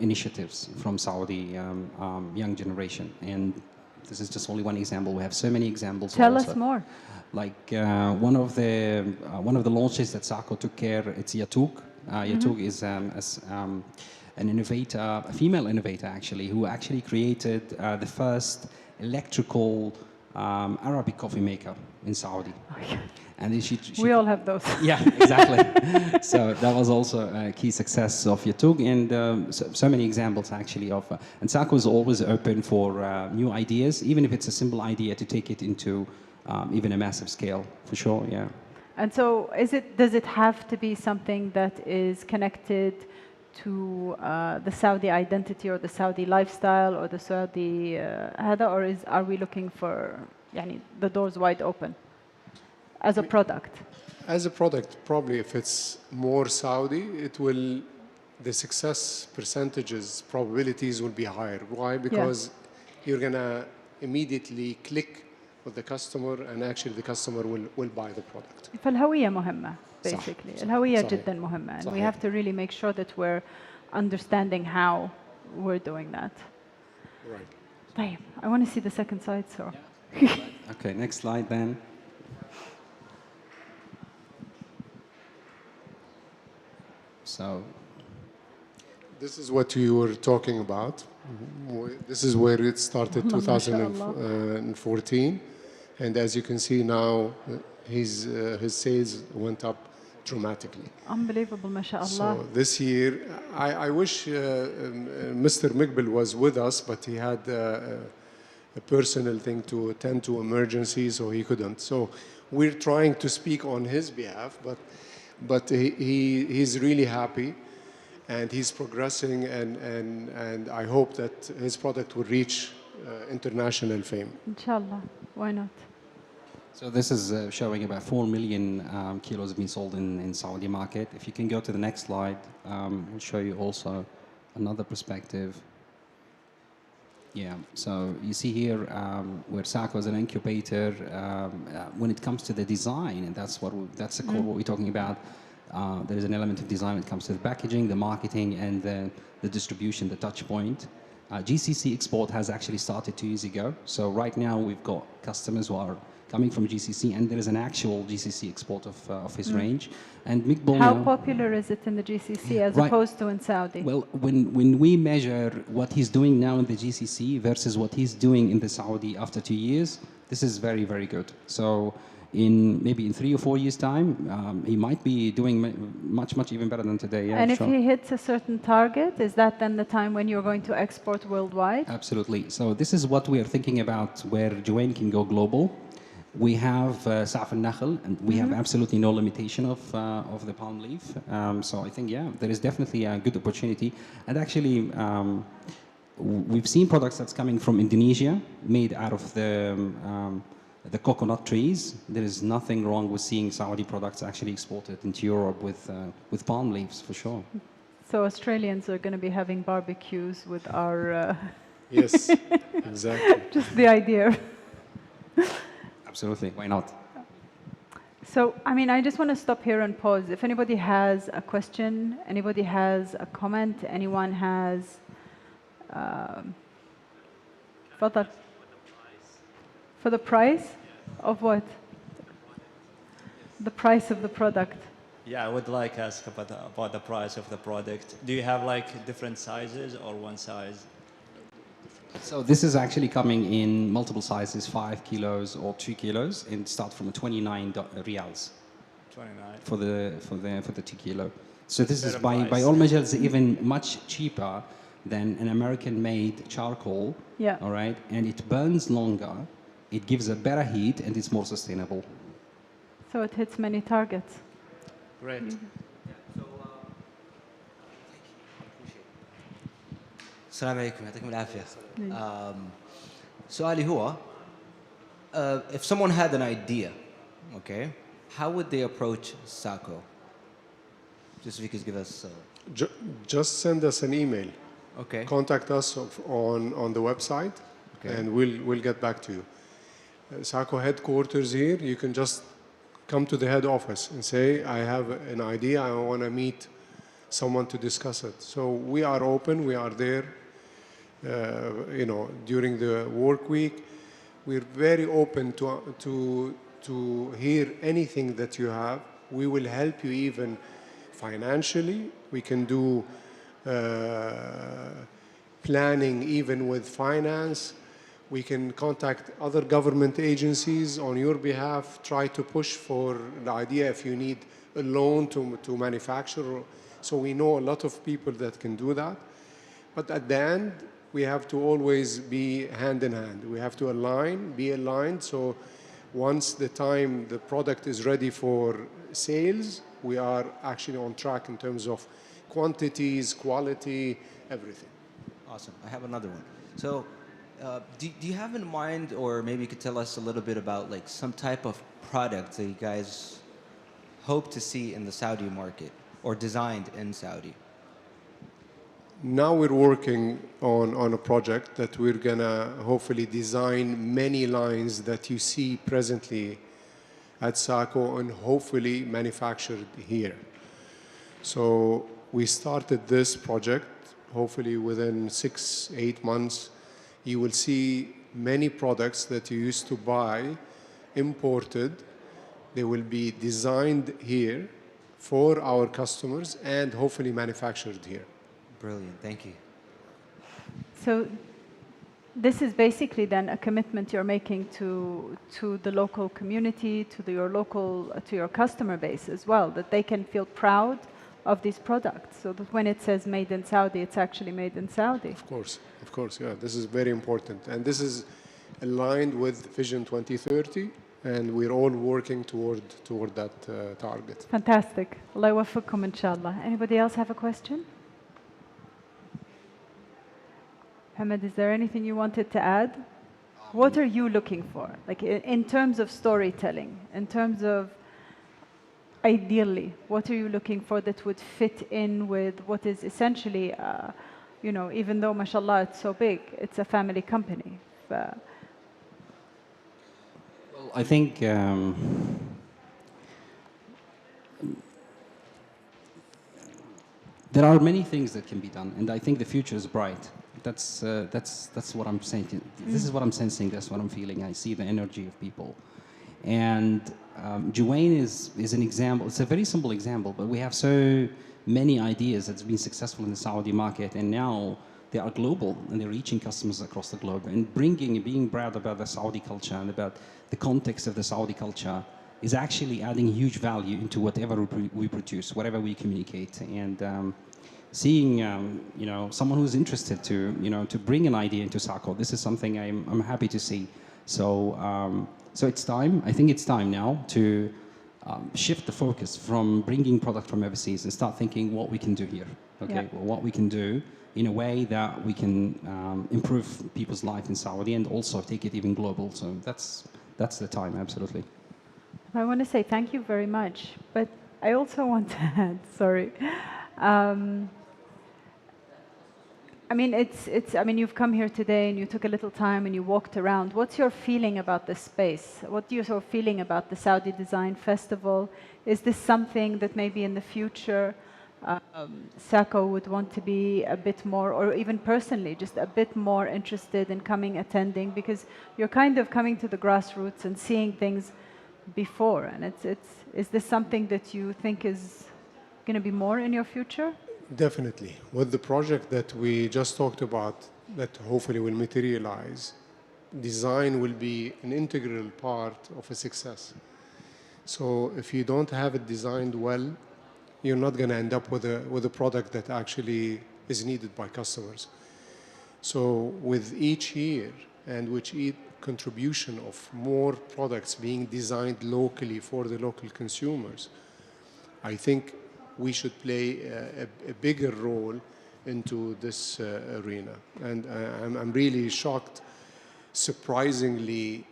initiatives from Saudi young generation. And this is just only one example. We have so many examples. Tell also. us more. Like one of the launches that SACO took care, it's Yatouk. Yatouk is an innovator, a female innovator actually, who actually created the first electrical Arabic coffee maker in Saudi. And then she We all have those. Yeah, exactly. So that was also a key success of Yatouk, and so many examples actually of. And SACO is always open for new ideas, even if it's a simple idea, to take it into even a massive scale, for sure. Yeah. And so, does it have to be something that is connected to the Saudi identity or the Saudi lifestyle or the Saudi هذا, or are we looking for يعني, the doors wide open as a product? As a product, probably if it's more Saudi, the success percentages, probabilities will be higher. Why? Because you're gonna immediately click with the customer, and actually the customer will buy the product. فالهوية مهمة, basically. صح. الهوية صحيح. جدا مهمة, and we صحيح. have to really make sure that we're understanding how we're doing that. Right. طيب, I want to see the second side, so. Okay, next slide then. So this is what you were talking about. This is where it started, 2014, and as you can see now, his sales went up dramatically. Unbelievable, mashallah. So this year, I wish Mr. Mikbil was with us, but he had a personal thing to attend to, emergency, so he couldn't. So we're trying to speak on his behalf, but he's really happy, and he's progressing, and I hope that his product will reach international fame. Inshallah, why not? So this is showing about 4 million kilos being sold in Saudi market. If you can go to the next slide, we'll show you also another perspective. Yeah, so you see here where SACO is an incubator when it comes to the design, and that's the core what we're talking about. There is an element of design when it comes to the packaging, the marketing, and the distribution, the touch point. GCC export has actually started 2 years ago. So right now we've got customers who are coming from GCC, and there is an actual GCC export of his range. And Mikbil, how popular is it in the GCC as opposed to in Saudi? Well, when we measure what he's doing now in the GCC versus what he's doing in the Saudi after 2 years, this is very, very good. So maybe in 3 or 4 years' time, he might be doing much even better than today. Yeah, and if sure. he hits a certain target, is that then the time when you're going to export worldwide? Absolutely. So this is what we are thinking about, where Joanne can go global. We have Sa'f al-Nakhl, and we have absolutely no limitation of the palm leaf. So I think, yeah, there is definitely a good opportunity. And actually, we've seen products that's coming from Indonesia, made out of the coconut trees. There is nothing wrong with seeing Saudi products actually exported into Europe with palm leaves, for sure. So Australians are going to be having barbecues with our... Yes, exactly. Just the idea. Absolutely. Why not? So, I mean, I just want to stop here and pause. If anybody has a question, anybody has a comment, anyone has... تفضل. For the price of what? The price of the product. Yeah, I would like to ask about the price of the product. Do you have like different sizes or one size? So this is actually coming in multiple sizes, 5 kilos or 2 kilos, and start from 29 riyals. 29. For the 2 kilo. So this is Better by price. all measures even much cheaper than an American-made charcoal. Yeah. All right, and it burns longer, it gives a better heat, and it's more sustainable. So it hits many targets. Great. السلام عليكم يعطيكم العافية. سؤالي هو if someone had an idea, okay, how would they approach Sako? Just if you could give us Just send us an email. Okay. Contact us on the website, Okay. and we'll get back to you. Sako headquarters here, you can just come to the head office and say, I have an idea, I want to meet someone to discuss it. So we are open, we are there, during the work week. We're very open to hear anything that you have. We will help you even financially. We can do planning even with finance. We can contact other government agencies on your behalf, try to push for the idea if you need a loan to manufacture. So we know a lot of people that can do that. But at the end, we have to always be hand in hand. We have to be aligned. So once the product is ready for sales, we are actually on track in terms of quantities, quality, everything. Awesome. I have another one. So do you have in mind, or maybe you could tell us a little bit about like some type of product that you guys hope to see in the Saudi market or designed in Saudi? Now we're working on a project that we're gonna hopefully design many lines that you see presently at Sako and hopefully manufactured here. So we started this project. Hopefully within 6-8 months, you will see many products that you used to buy imported. They will be designed here for our customers and hopefully manufactured here. Brilliant. Thank you. So this is basically then a commitment you're making to the local community, to your customer base as well, that they can feel proud of these products, so that when it says made in Saudi, it's actually made in Saudi. Of course, yeah. This is very important. And this is aligned with Vision 2030, and we're all working toward that target. Fantastic. Allah يوفقكم إن شاء الله. Anybody else have a question? Mohammed, is there anything you wanted to add? What are you looking for? Like in terms of storytelling, in terms of ideally, what are you looking for that would fit in with what is essentially, even though, mashallah, it's so big, it's a family company. Well, I think there are many things that can be done, and I think the future is bright. That's what I'm saying. This is what I'm sensing. That's what I'm feeling. I see the energy of people, and Juwain is an example. It's a very simple example, but we have so many ideas that's been successful in the Saudi market, and now they are global and they're reaching customers across the globe. And being proud about the Saudi culture and about the context of the Saudi culture is actually adding huge value into whatever we produce, whatever we communicate. And seeing someone who's interested to bring an idea into Sako, this is something I'm happy to see. So it's time. I think it's time now to shift the focus from bringing product from overseas and start thinking what we can do here. Okay, Yeah. well, what we can do in a way that we can improve people's life in Saudi and also take it even global. So that's the time, absolutely. I want to say thank you very much, but I also want to add, sorry. I mean, I mean, you've come here today and you took a little time and you walked around. What's your feeling about this space? What are your feeling about the Saudi Design Festival? Is this something that maybe in the future SACO would want to be a bit more, or even personally, just a bit more interested in coming, attending? Because you're kind of coming to the grassroots and seeing things before. And is this something that you think is going to be more in your future? Definitely. With the project that we just talked about, that hopefully will materialize, design will be an integral part of a success. So if you don't have it designed well, you're not going to end up with a product that actually is needed by customers. So with each year and with each contribution of more products being designed locally for the local consumers, I think we should play a bigger role into this arena. And I'm really shocked, surprisingly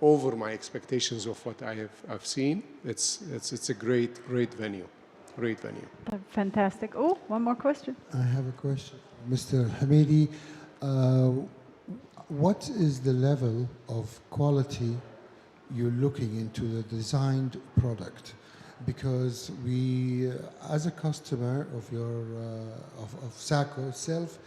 over my expectations of what I've seen. It's a great venue. Great venue. Fantastic. Oh, one more question. I have a question. Mr. Hamidi, what is the level of quality you're looking into the designed product? Because we, as a customer of of SACO itself,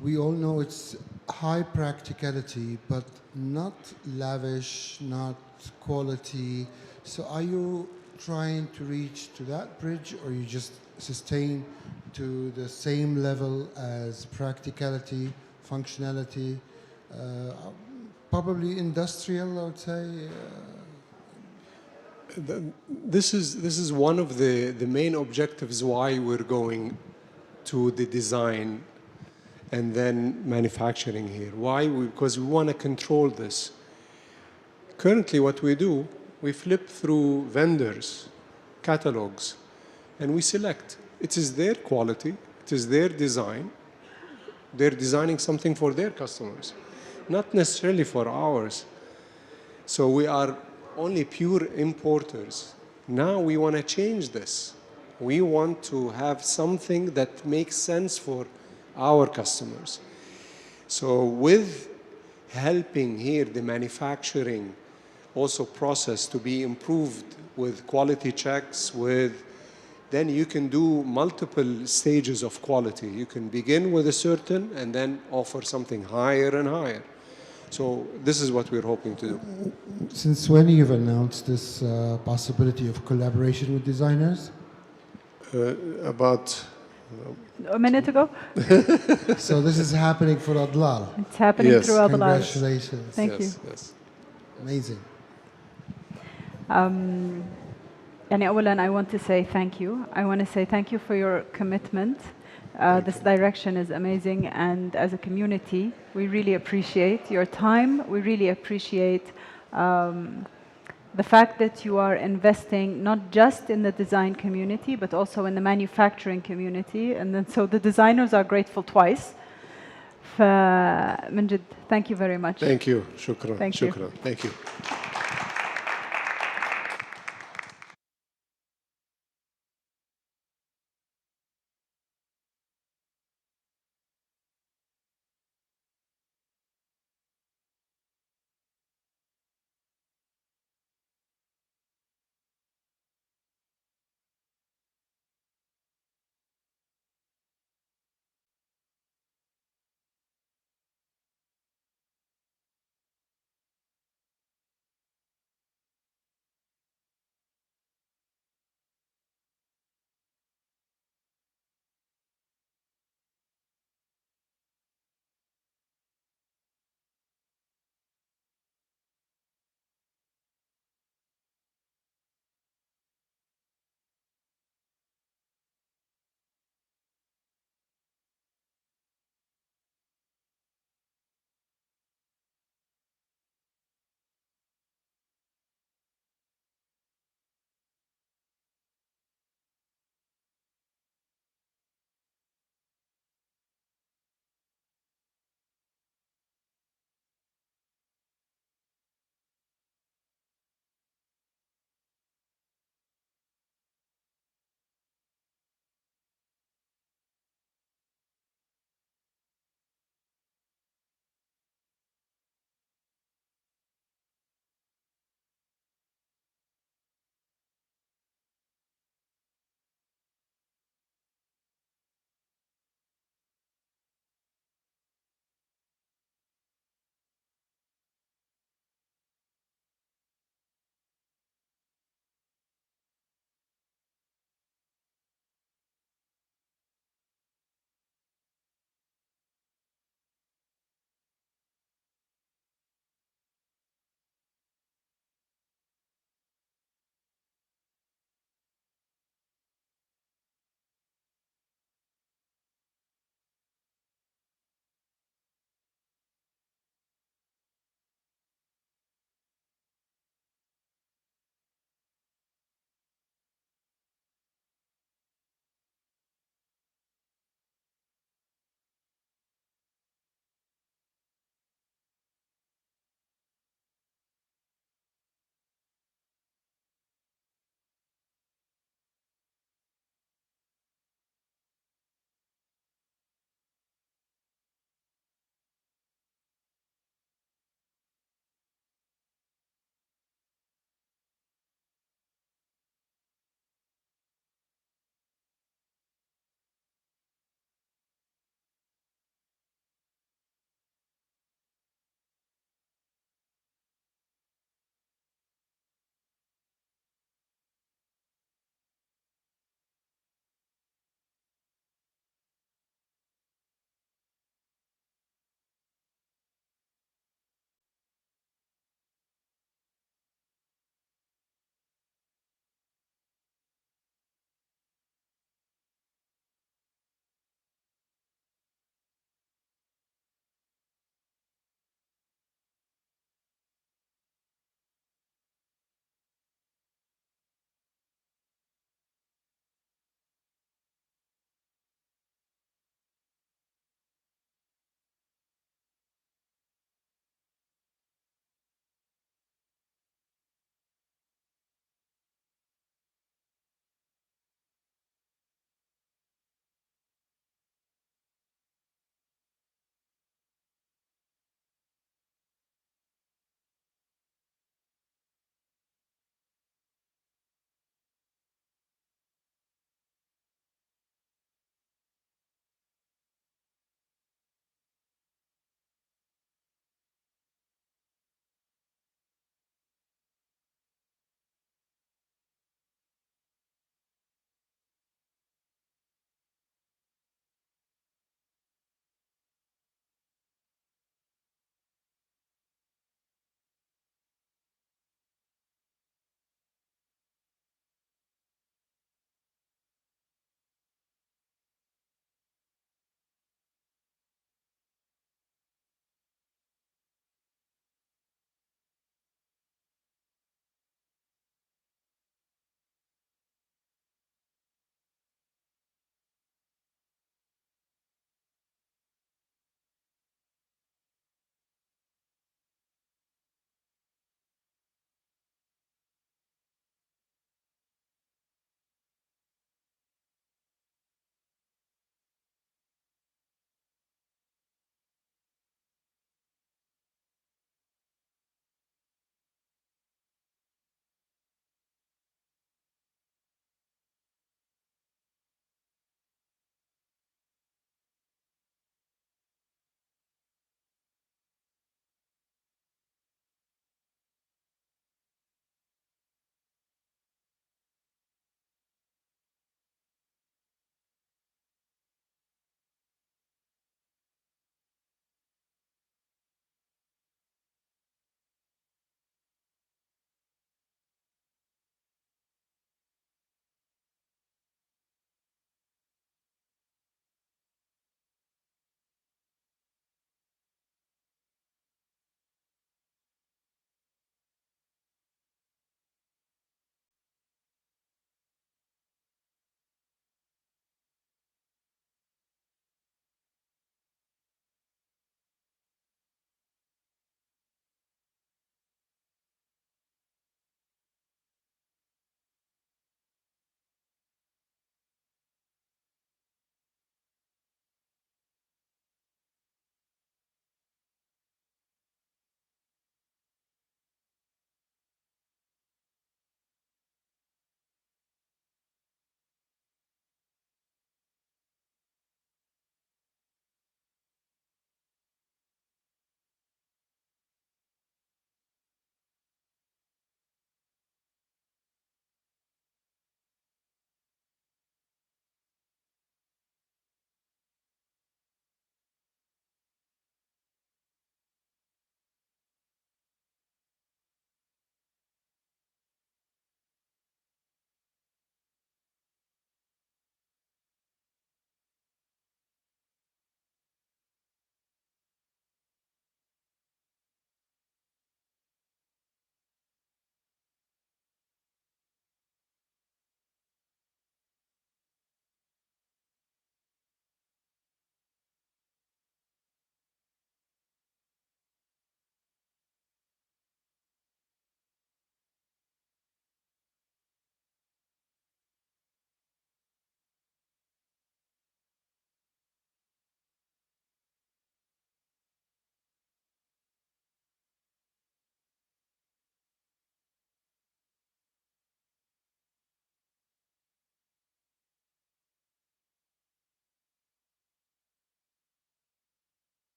we all know it's high practicality, but not lavish, not quality. So are you trying to reach to that bridge, or you just sustain to the same level as practicality, functionality, probably industrial, I would say? This is one of the main objectives why we're going to the design and then manufacturing here. Why? Because we want to control this. Currently what we do, we flip through vendors, catalogs, and we select. It is their quality, it is their design. They're designing something for their customers, not necessarily for ours. So we are only pure importers. Now we want to change this. We want to have something that makes sense for our customers. So with helping here the manufacturing also process to be improved with quality checks, then you can do multiple stages of quality. You can begin with a certain and then offer something higher and higher. So this is what we're hoping to do. Since when you've announced this possibility of collaboration with designers? About a minute ago. So this is happening for Adlal. It's happening through Adlal. Congratulations. Thank you. Yes. Amazing. And أولاً, I want to say thank you. I want to say thank you for your commitment. This direction is amazing, and as a community, we really appreciate your time. We really appreciate the fact that you are investing not just in the design community, but also in the manufacturing community. And then, so the designers are grateful twice. فمن جد, thank you very much. Thank you. شكرا. Thank you. شكرا. Thank you.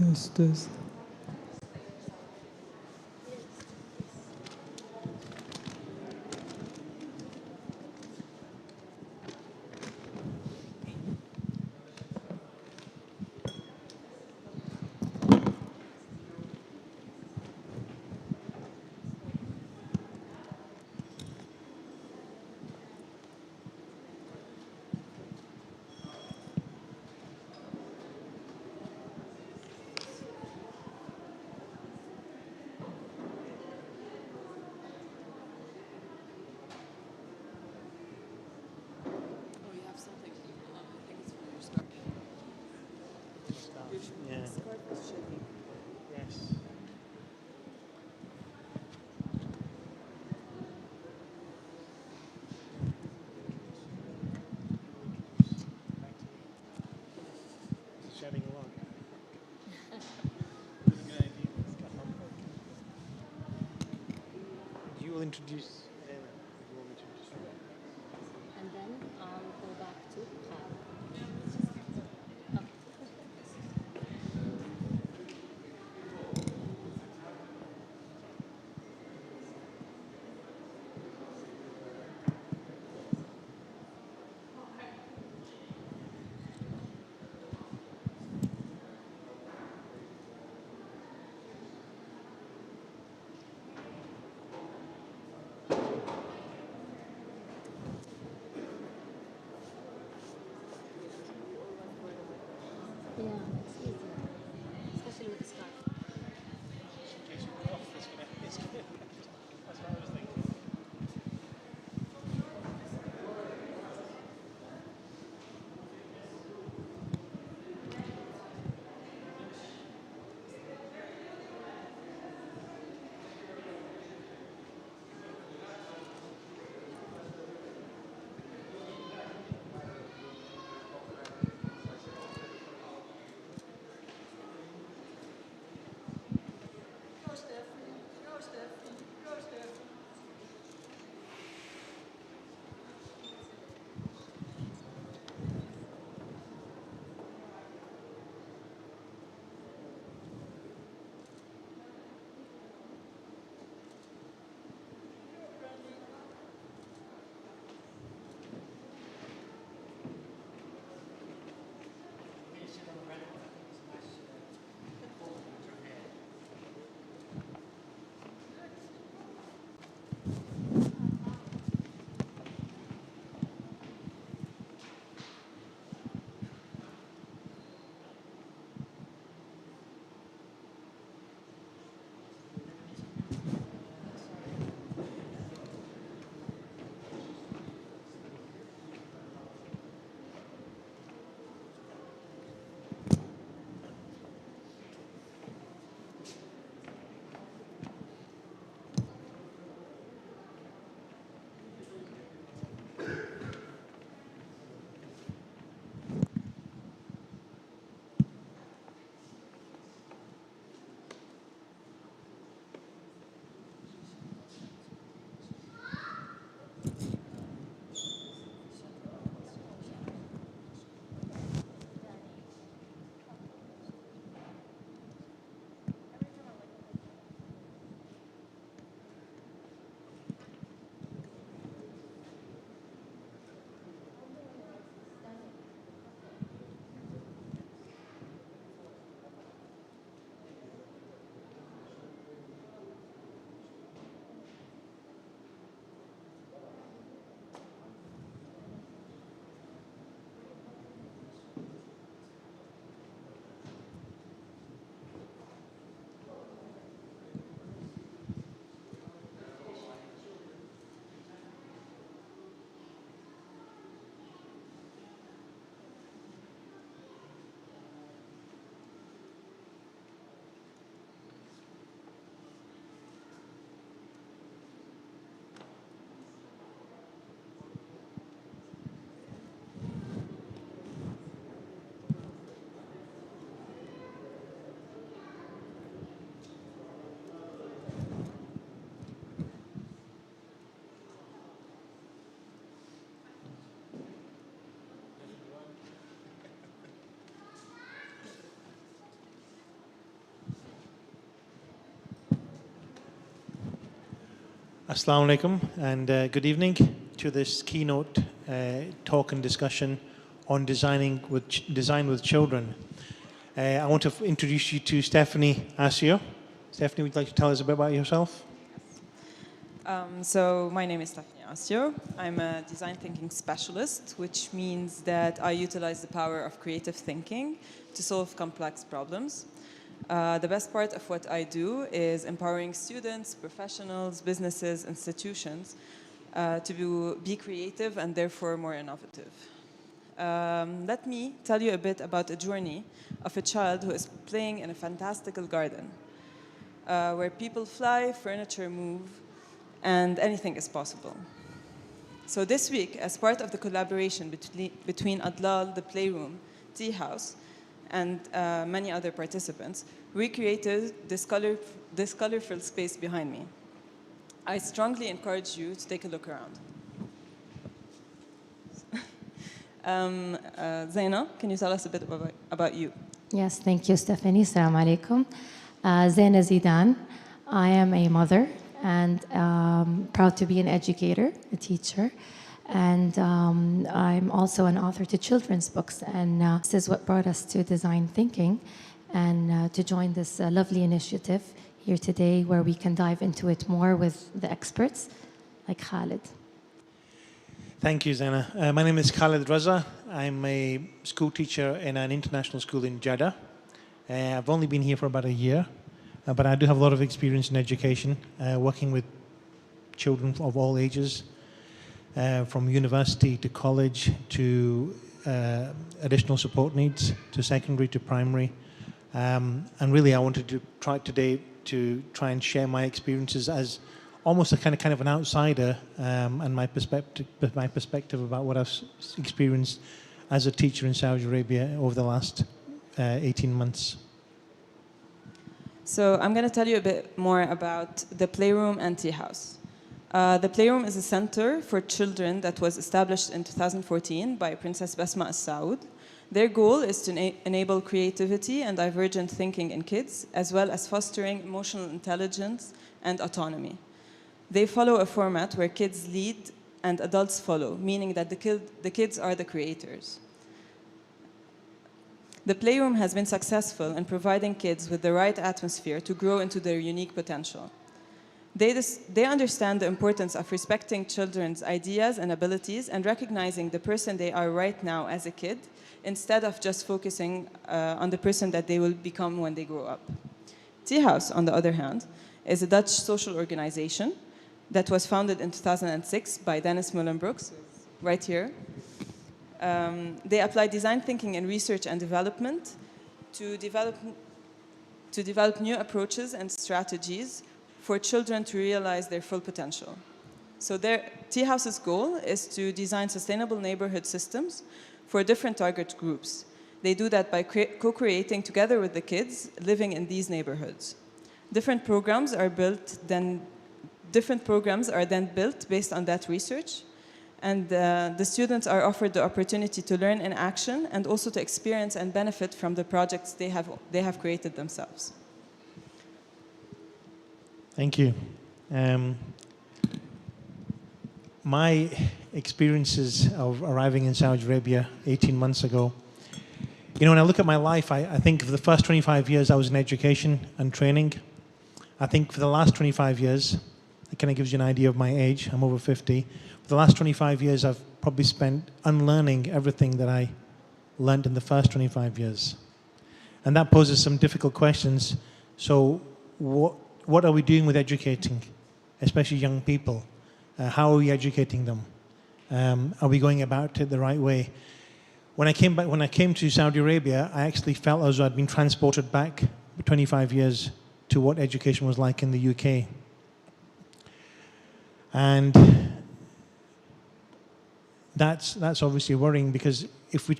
Test, test. Yeah. Yes. Shedding along. You will introduce. You will introduce. And then I'll go back to Khaled. Yeah, it's easier, especially with the scarf. In case you cough, it's gonna. That's what I was thinking. Assalamu alaikum and good evening to this keynote talk and discussion on design with children. I want to introduce you to Stephanie Asio. Stephanie, would you like to tell us a bit about yourself? So my name is Stephanie Asio. I'm a design thinking specialist, which means that I utilize the power of creative thinking to solve complex problems. The best part of what I do is empowering students, professionals, businesses, institutions to be creative and therefore more innovative. Let me tell you a bit about a journey of a child who is playing in a fantastical garden where people fly, furniture move, and anything is possible. So this week, as part of the collaboration between أظلال, the Playroom, Tea House, and many other participants, we created this colorful space behind me. I strongly encourage you to take a look around. Zaina, can you tell us a bit about you? Yes, thank you, Stephanie. Assalamu alaikum. Zaina Zidan. I am a mother and proud to be an educator, a teacher. And I'm also an author to children's books. And this is what brought us to design thinking and to join this lovely initiative here today where we can dive into it more with the experts like Khalid. Thank you, Zaina. My name is Khalid Raza. I'm a school teacher in an international school in Jeddah. I've only been here for about a year, but I do have a lot of experience in education, working with children of all ages, from university to college to additional support needs, to secondary to primary. And really I wanted to try today to try and share my experiences as almost a kind of an outsider and my perspective about what I've experienced as a teacher in Saudi Arabia over the last 18 months. So I'm going to tell you a bit more about the Playroom and Tea House. The Playroom is a center for children that was established in 2014 by Princess Basma Al Saud. Their goal is to enable creativity and divergent thinking in kids, as well as fostering emotional intelligence and autonomy. They follow a format where kids lead and adults follow, meaning that the kids are the creators. The Playroom has been successful in providing kids with the right atmosphere to grow into their unique potential. They understand the importance of respecting children's ideas and abilities and recognizing the person they are right now as a kid, instead of just focusing on the person that they will become when they grow up. Tea House, on the other hand, is a Dutch social organization that was founded in 2006 by Dennis Mullenbrooks, right here. They apply design thinking and research and development to develop new approaches and strategies for children to realize their full potential. So Tea House's goal is to design sustainable neighborhood systems for different target groups. They do that by co-creating together with the kids living in these neighborhoods. Different programs are then built based on that research, and the students are offered the opportunity to learn in action and also to experience and benefit from the projects they have created themselves. Thank you. My experiences of arriving in Saudi Arabia 18 months ago, you know, when I look at my life, I think for the first 25 years I was in education and training. I think for the last 25 years, it kind of gives you an idea of my age, I'm over 50. For the last 25 years, I've probably spent unlearning everything that I learned in the first 25 years. And that poses some difficult questions. So what are we doing with educating, especially young people? How are we educating them? Are we going about it the right way? When I came to Saudi Arabia, I actually felt as though I'd been transported back 25 years to what education was like in the UK. And that's obviously worrying, because if we're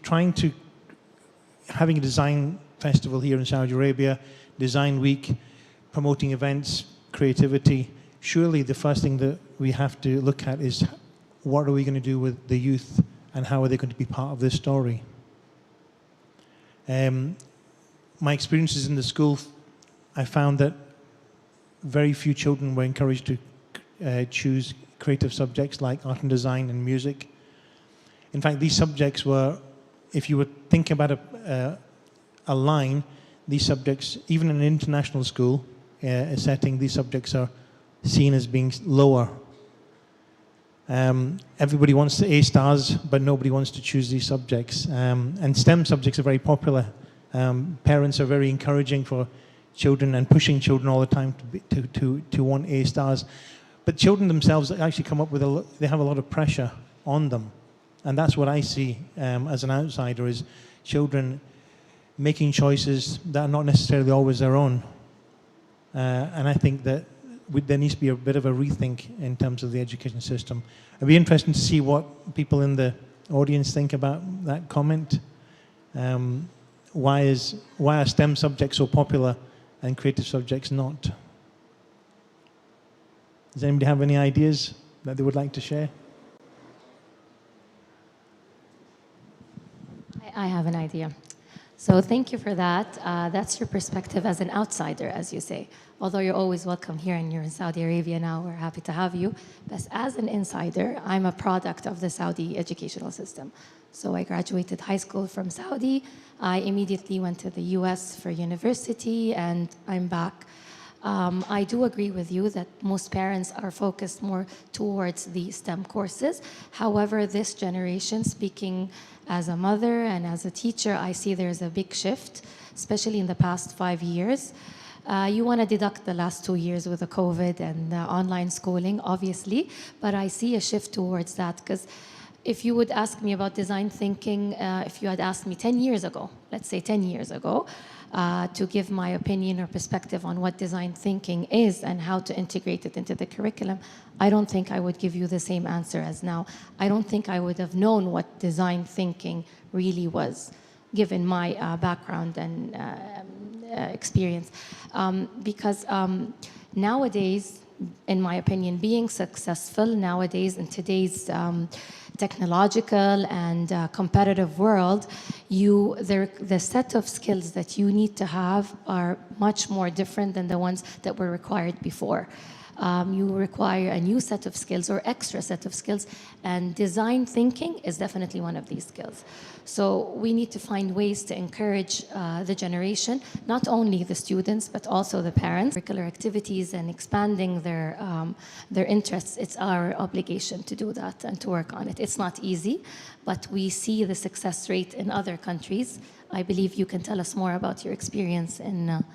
having a design festival here in Saudi Arabia, Design Week, promoting events, creativity, surely the first thing that we have to look at is what are we going to do with the youth and how are they going to be part of this story? My experiences in the school, I found that very few children were encouraged choose creative subjects like art and design and music. In fact, these subjects were, if you were thinking about a line, these subjects, even in an international school setting, these subjects are seen as being lower. Everybody wants the A stars, but nobody wants to choose these subjects. And STEM subjects are very popular. Parents are very encouraging for children and pushing children all the time to want A stars. But children themselves actually come up with they have a lot of pressure on them. And that's what I see as an outsider, is children making choices that are not necessarily always their own. And I think that there needs to be a bit of a rethink in terms of the education system. It'd be interesting to see what people in the audience think about that comment. Why are STEM subjects so popular and creative subjects not? Does anybody have any ideas that they would like to share? I have an idea. So thank you for that. That's your perspective as an outsider, as you say. Although you're always welcome here and you're in Saudi Arabia now, we're happy to have you. But as an insider, I'm a product of the Saudi educational system. So I graduated high school from Saudi. I immediately went to the US for university, and I'm back. I do agree with you that most parents are focused more towards the STEM courses. However, this generation, speaking as a mother and as a teacher, I see there's a big shift, especially in the past 5 years. You want to deduct the last 2 years with the COVID and online schooling, obviously, but I see a shift towards that, because if you would ask me about design thinking, if you had asked me 10 years ago, let's say 10 years ago, to give my opinion or perspective on what design thinking is and how to integrate it into the curriculum, I don't think I would give you the same answer as now. I don't think I would have known what design thinking really was, given my background and experience. Because nowadays, in my opinion, being successful nowadays in today's technological and competitive world, the set of skills that you need to have are much more different than the ones that were required before. You require a new set of skills or extra set of skills, and design thinking is definitely one of these skills. So we need to find ways to encourage the generation, not only the students, but also the parents, curricular activities and expanding their interests. It's our obligation to do that and to work on it. It's not easy, but we see the success rate in other countries. I believe you can tell us more about your experience in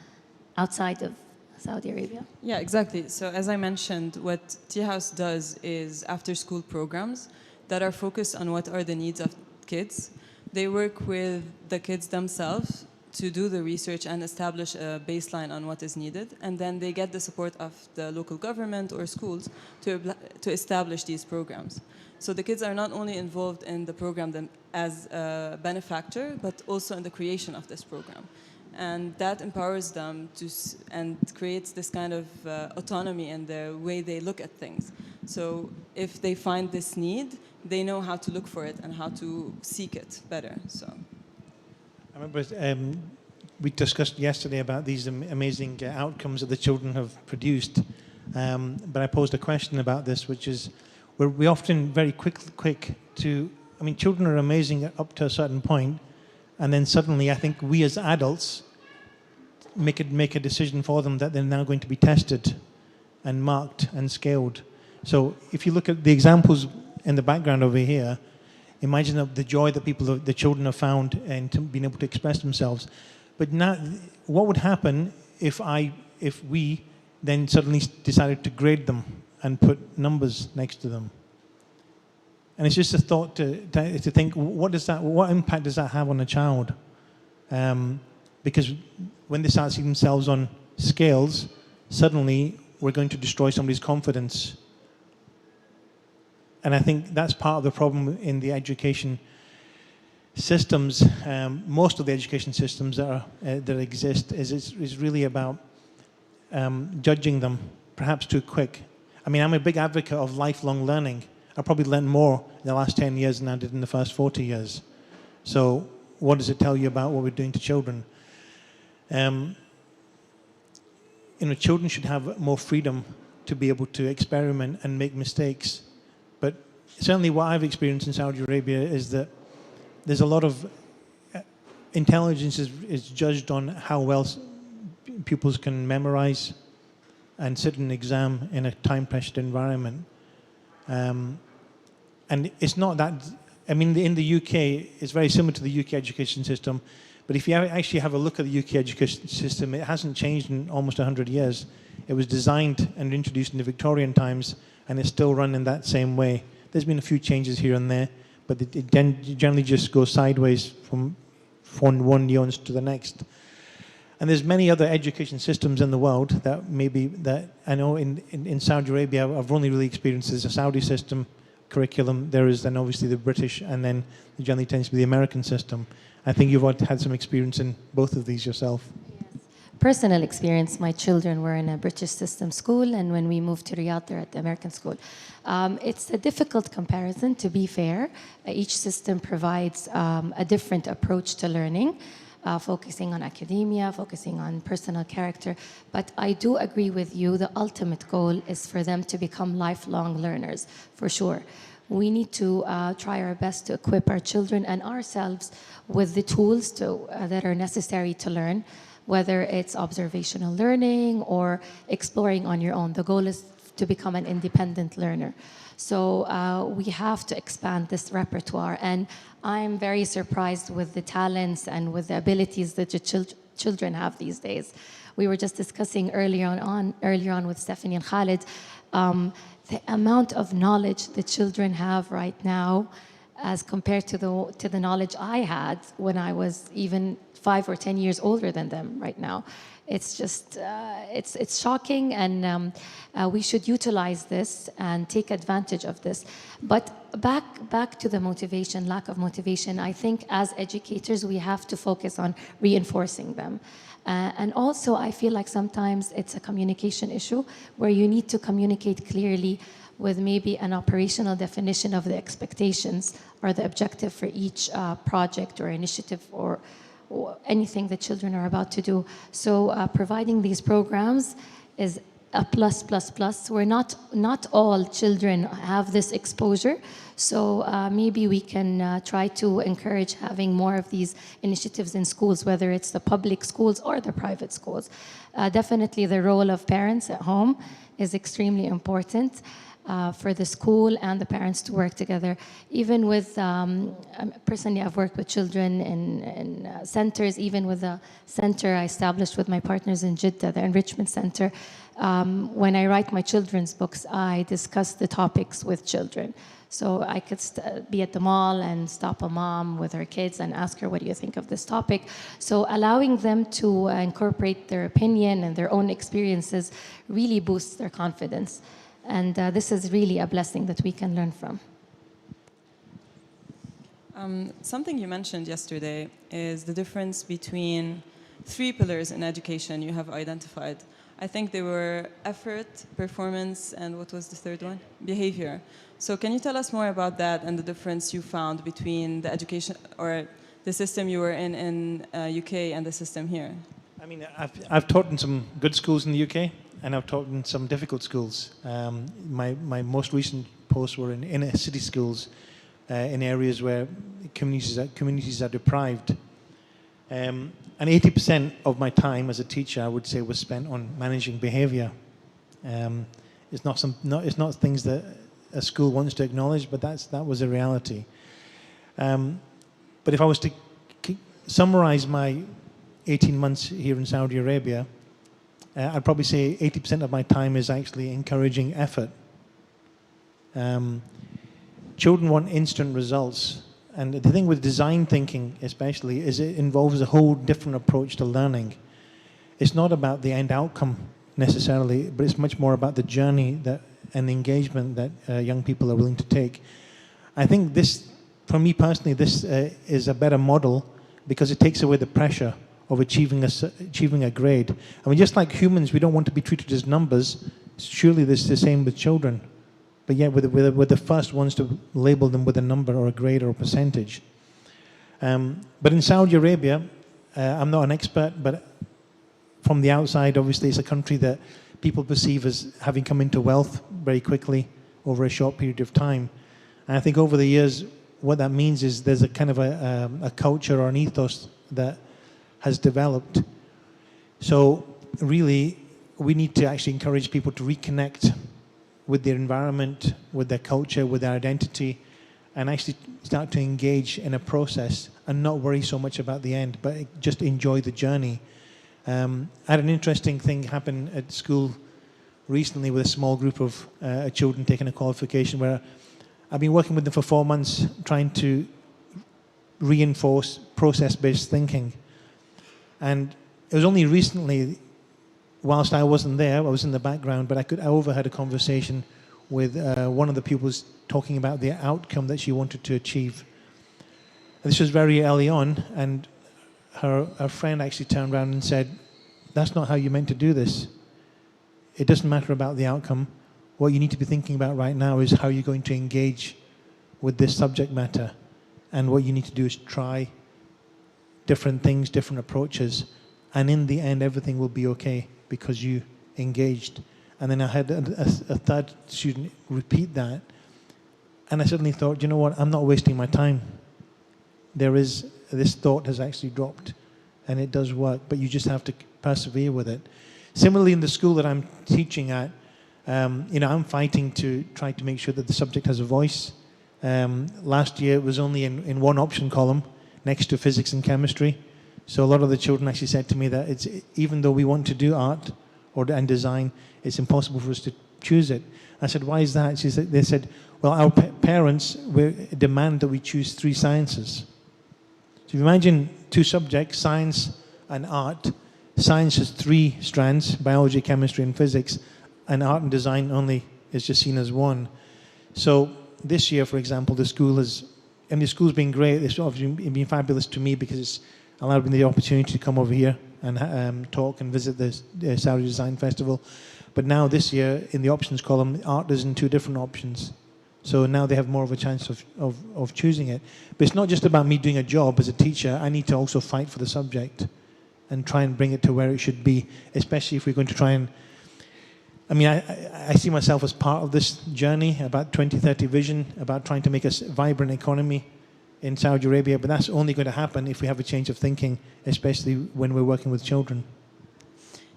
outside of Saudi Arabia. Yeah, exactly. So as I mentioned, what Tea House does is after-school programs that are focused on what are the needs of kids. They work with the kids themselves to do the research and establish a baseline on what is needed, and then they get the support of the local government or schools to establish these programs. So the kids are not only involved in the program as a benefactor, but also in the creation of this program. And that empowers them and creates this kind of autonomy in the way they look at things. So if they find this need, they know how to look for it and how to seek it better. So I remember we discussed yesterday about these amazing outcomes that the children have produced. But I posed a question about this, which is, we often very quick to, I mean, children are amazing up to a certain point, and then suddenly I think we as adults make a decision for them that they're now going to be tested and marked and scaled. So if you look at the examples in the background over here, imagine the joy that the children have found in being able to express themselves. But now, what would happen if we then suddenly decided to grade them and put numbers next to them? And it's just a thought to think, what impact does that have on a child? Because when they start seeing themselves on scales, suddenly we're going to destroy somebody's confidence. And I think that's part of the problem in the education systems. Most of the education systems that exist is really about judging them perhaps too quick. I mean, I'm a big advocate of lifelong learning. I probably learned more in the last 10 years than I did in the first 40 years. So what does it tell you about what we're doing to children? Children should have more freedom to be able to experiment and make mistakes. But certainly what I've experienced in Saudi Arabia is that there's a lot of intelligence is judged on how well pupils can memorize and sit an exam in a time-pressured environment. And it's not that, I mean, in the UK, it's very similar to the UK education system, but if you actually have a look at the UK education system, it hasn't changed in almost 100 years. It was designed and introduced in the Victorian times, and it's still run in that same way. There's been a few changes here and there, but it generally just goes sideways from one nuance to the next. And there's many other education systems in the world that maybe that I know in Saudi Arabia, I've only really experienced as a Saudi system curriculum. There is then obviously the British, and then it generally tends to be the American system. I think you've had some experience in both of these yourself. Personal experience, my children were in a British system school, and when we moved to Riyadh, they're at the American school. It's a difficult comparison, to be fair. Each system provides a different approach to learning, focusing on academia, focusing on personal character. But I do agree with you, the ultimate goal is for them to become lifelong learners, for sure. We need to try our best to equip our children and ourselves with the tools that are necessary to learn, whether it's observational learning or exploring on your own. The goal is to become an independent learner. So we have to expand this repertoire. And I'm very surprised with the talents and with the abilities that the children have these days. We were just discussing earlier on with Stephanie and Khalid, the amount of knowledge the children have right now as compared to the knowledge I had when I was even 5 or 10 years older than them right now. It's just, it's shocking, and we should utilize this and take advantage of this. But back to the motivation, lack of motivation, I think as educators, we have to focus on reinforcing them. And also, I feel like sometimes it's a communication issue where you need to communicate clearly with maybe an operational definition of the expectations or the objective for each project or initiative or anything that children are about to do. So providing these programs is a plus. We're not all children have this exposure. So maybe we can try to encourage having more of these initiatives in schools, whether it's the public schools or the private schools. Definitely the role of parents at home is extremely important. For the school and the parents to work together. Even with, personally, I've worked with children in centers, even with a center I established with my partners in Jeddah, the Enrichment Center. When I write my children's books, I discuss the topics with children. So I could be at the mall and stop a mom with her kids and ask her, what do you think of this topic? So allowing them to incorporate their opinion and their own experiences really boosts their confidence. And this is really a blessing that we can learn from. Something you mentioned yesterday is the difference between 3 pillars in education you have identified. I think they were effort, performance, and what was the third one? Behavior. So can you tell us more about that and the difference you found between the education or the system you were in UK and the system here? I mean, I've taught in some good schools in the UK, and I've taught in some difficult schools. My most recent posts were in inner city schools, in areas where communities are deprived. And 80% of my time as a teacher, I would say, was spent on managing behaviour. It's not things that a school wants to acknowledge, but that was a reality. But if I was to summarise my 18 months here in Saudi Arabia, I'd probably say 80% of my time is actually encouraging effort. Children want instant results. And the thing with design thinking especially is it involves a whole different approach to learning. It's not about the end outcome necessarily, but it's much more about the journey and the engagement that young people are willing to take. I think this, for me personally, this is a better model because it takes away the pressure of achieving a grade. I mean, just like humans, we don't want to be treated as numbers. Surely this is the same with children. But yet we're the first ones to label them with a number or a grade or a percentage. But in Saudi Arabia, I'm not an expert, but from the outside, obviously, it's a country that people perceive as having come into wealth very quickly over a short period of time. And I think over the years, what that means is there's a kind of a culture or an ethos that has developed. So really, we need to actually encourage people to reconnect with their environment, with their culture, with their identity, and actually start to engage in a process and not worry so much about the end, but just enjoy the journey. I had an interesting thing happen at school recently with a small group of children taking a qualification where I've been working with them for 4 months trying to reinforce process-based thinking. And it was only recently, whilst I wasn't there, I was in the background, but I overheard a conversation with one of the pupils talking about the outcome that she wanted to achieve. And this was very early on, and her friend actually turned around and said, "That's not how you meant to do this. It doesn't matter about the outcome. What you need to be thinking about right now is how you're going to engage with this subject matter. And what you need to do is try different things, different approaches, and in the end, everything will be okay because you engaged." And then I had a third student repeat that, and I suddenly thought, you know what, I'm not wasting my time. This thought has actually dropped, and it does work, but you just have to persevere with it. Similarly, in the school that I'm teaching at, I'm fighting to try to make sure that the subject has a voice. Last year, it was only in one option column next to physics and chemistry. So a lot of the children actually said to me that even though we want to do art and design, it's impossible for us to choose it. I said, why is that? They said, well, our parents demand that we choose 3 sciences. So if you imagine 2 subjects, science and art. Science has 3 strands, biology, chemistry, and physics, and art and design only is just seen as 1. So this year, for example, the school's been great. It's obviously been fabulous to me because it's allowed me the opportunity to come over here and talk and visit the Saudi Design Festival. But now this year, in the options column, art is in 2 different options. So now they have more of a chance of choosing it. But it's not just about me doing a job as a teacher. I need to also fight for the subject and try and bring it to where it should be, especially if we're going to try and... I see myself as part of this journey about 2030 vision, about trying to make a vibrant economy in Saudi Arabia, but that's only going to happen if we have a change of thinking, especially when we're working with children.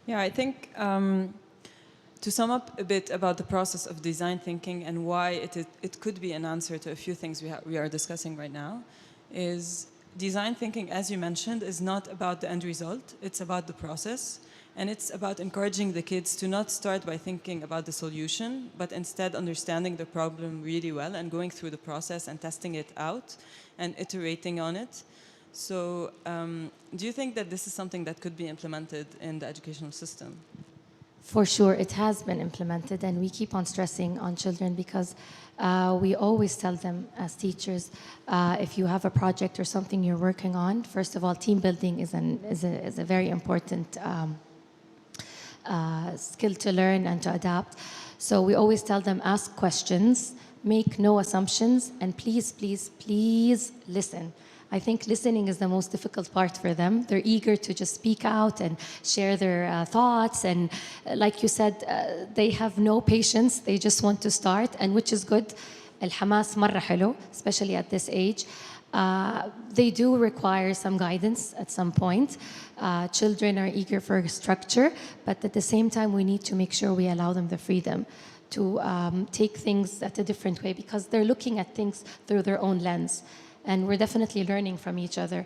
Yeah, I think to sum up a bit about the process of design thinking and why it could be an answer to a few things we are discussing right now, is design thinking, as you mentioned, is not about the end result, it's about the process. And it's about encouraging the kids to not start by thinking about the solution, but instead understanding the problem really well and going through the process and testing it out and iterating on it. So do you think that this is something that could be implemented in the educational system? For sure, it has been implemented, and we keep on stressing on children because we always tell them as teachers, if you have a project or something you're working on, first of all, team building is a very important skill to learn and to adapt. So we always tell them, ask questions, make no assumptions, and please, please, please listen. I think listening is the most difficult part for them. They're eager to just speak out and share their thoughts. And like you said, they have no patience. They just want to start, and which is good. الحماس مرة حلو, especially at this age. They do require some guidance at some point. Children are eager for structure, but at the same time, we need to make sure we allow them the freedom to take things at a different way, because they're looking at things through their own lens. And we're definitely learning from each other.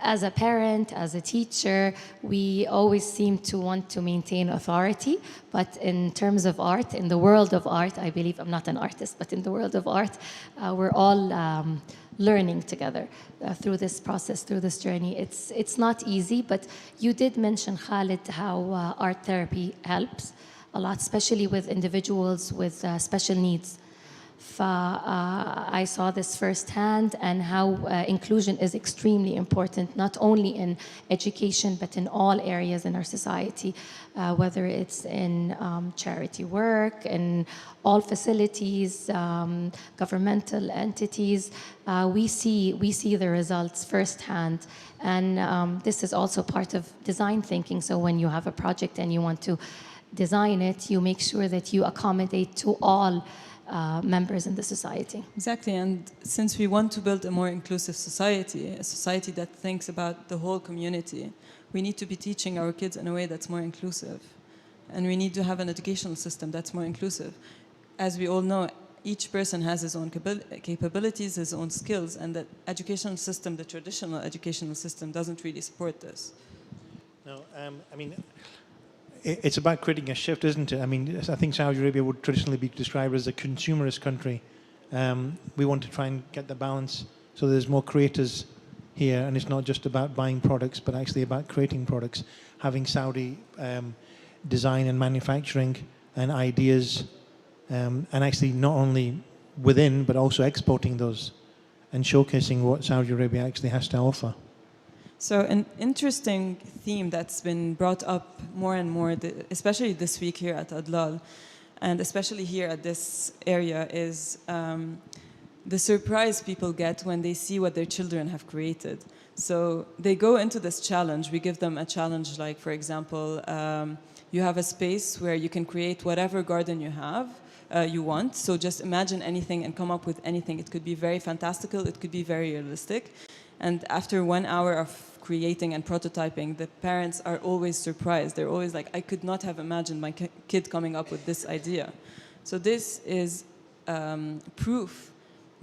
As a parent, as a teacher, we always seem to want to maintain authority. But in terms of art, in the world of art, I believe, I'm not an artist, but in the world of art, we're all learning together through this process, through this journey. It's not easy, but you did mention, Khalid, how art therapy helps a lot, especially with individuals with special needs. I saw this firsthand, and how inclusion is extremely important, not only in education, but in all areas in our society, whether it's in charity work, in all facilities, governmental entities. We see the results firsthand. And this is also part of design thinking. So when you have a project and you want to design it, you make sure that you accommodate to all members in the society. Exactly, and since we want to build a more inclusive society, a society that thinks about the whole community, we need to be teaching our kids in a way that's more inclusive. And we need to have an educational system that's more inclusive. As we all know, each person has his own capabilities, his own skills, and the educational system, the traditional educational system, doesn't really support this. No, I mean, it's about creating a shift, isn't it? I mean, I think Saudi Arabia would traditionally be described as a consumerist country. We want to try and get the balance so there's more creators here, and it's not just about buying products, but actually about creating products, having Saudi design and manufacturing and ideas, and actually not only within, but also exporting those and showcasing what Saudi Arabia actually has to offer. So an interesting theme that's been brought up more and more, especially this week here at Adlal, and especially here at this area, is the surprise people get when they see what their children have created. So they go into this challenge. We give them a challenge like, for example, you have a space where you can create whatever garden you want. So just imagine anything and come up with anything. It could be very fantastical. It could be very realistic. And after 1 hour of creating and prototyping, the parents are always surprised. They're always like, I could not have imagined my kid coming up with this idea. So this is proof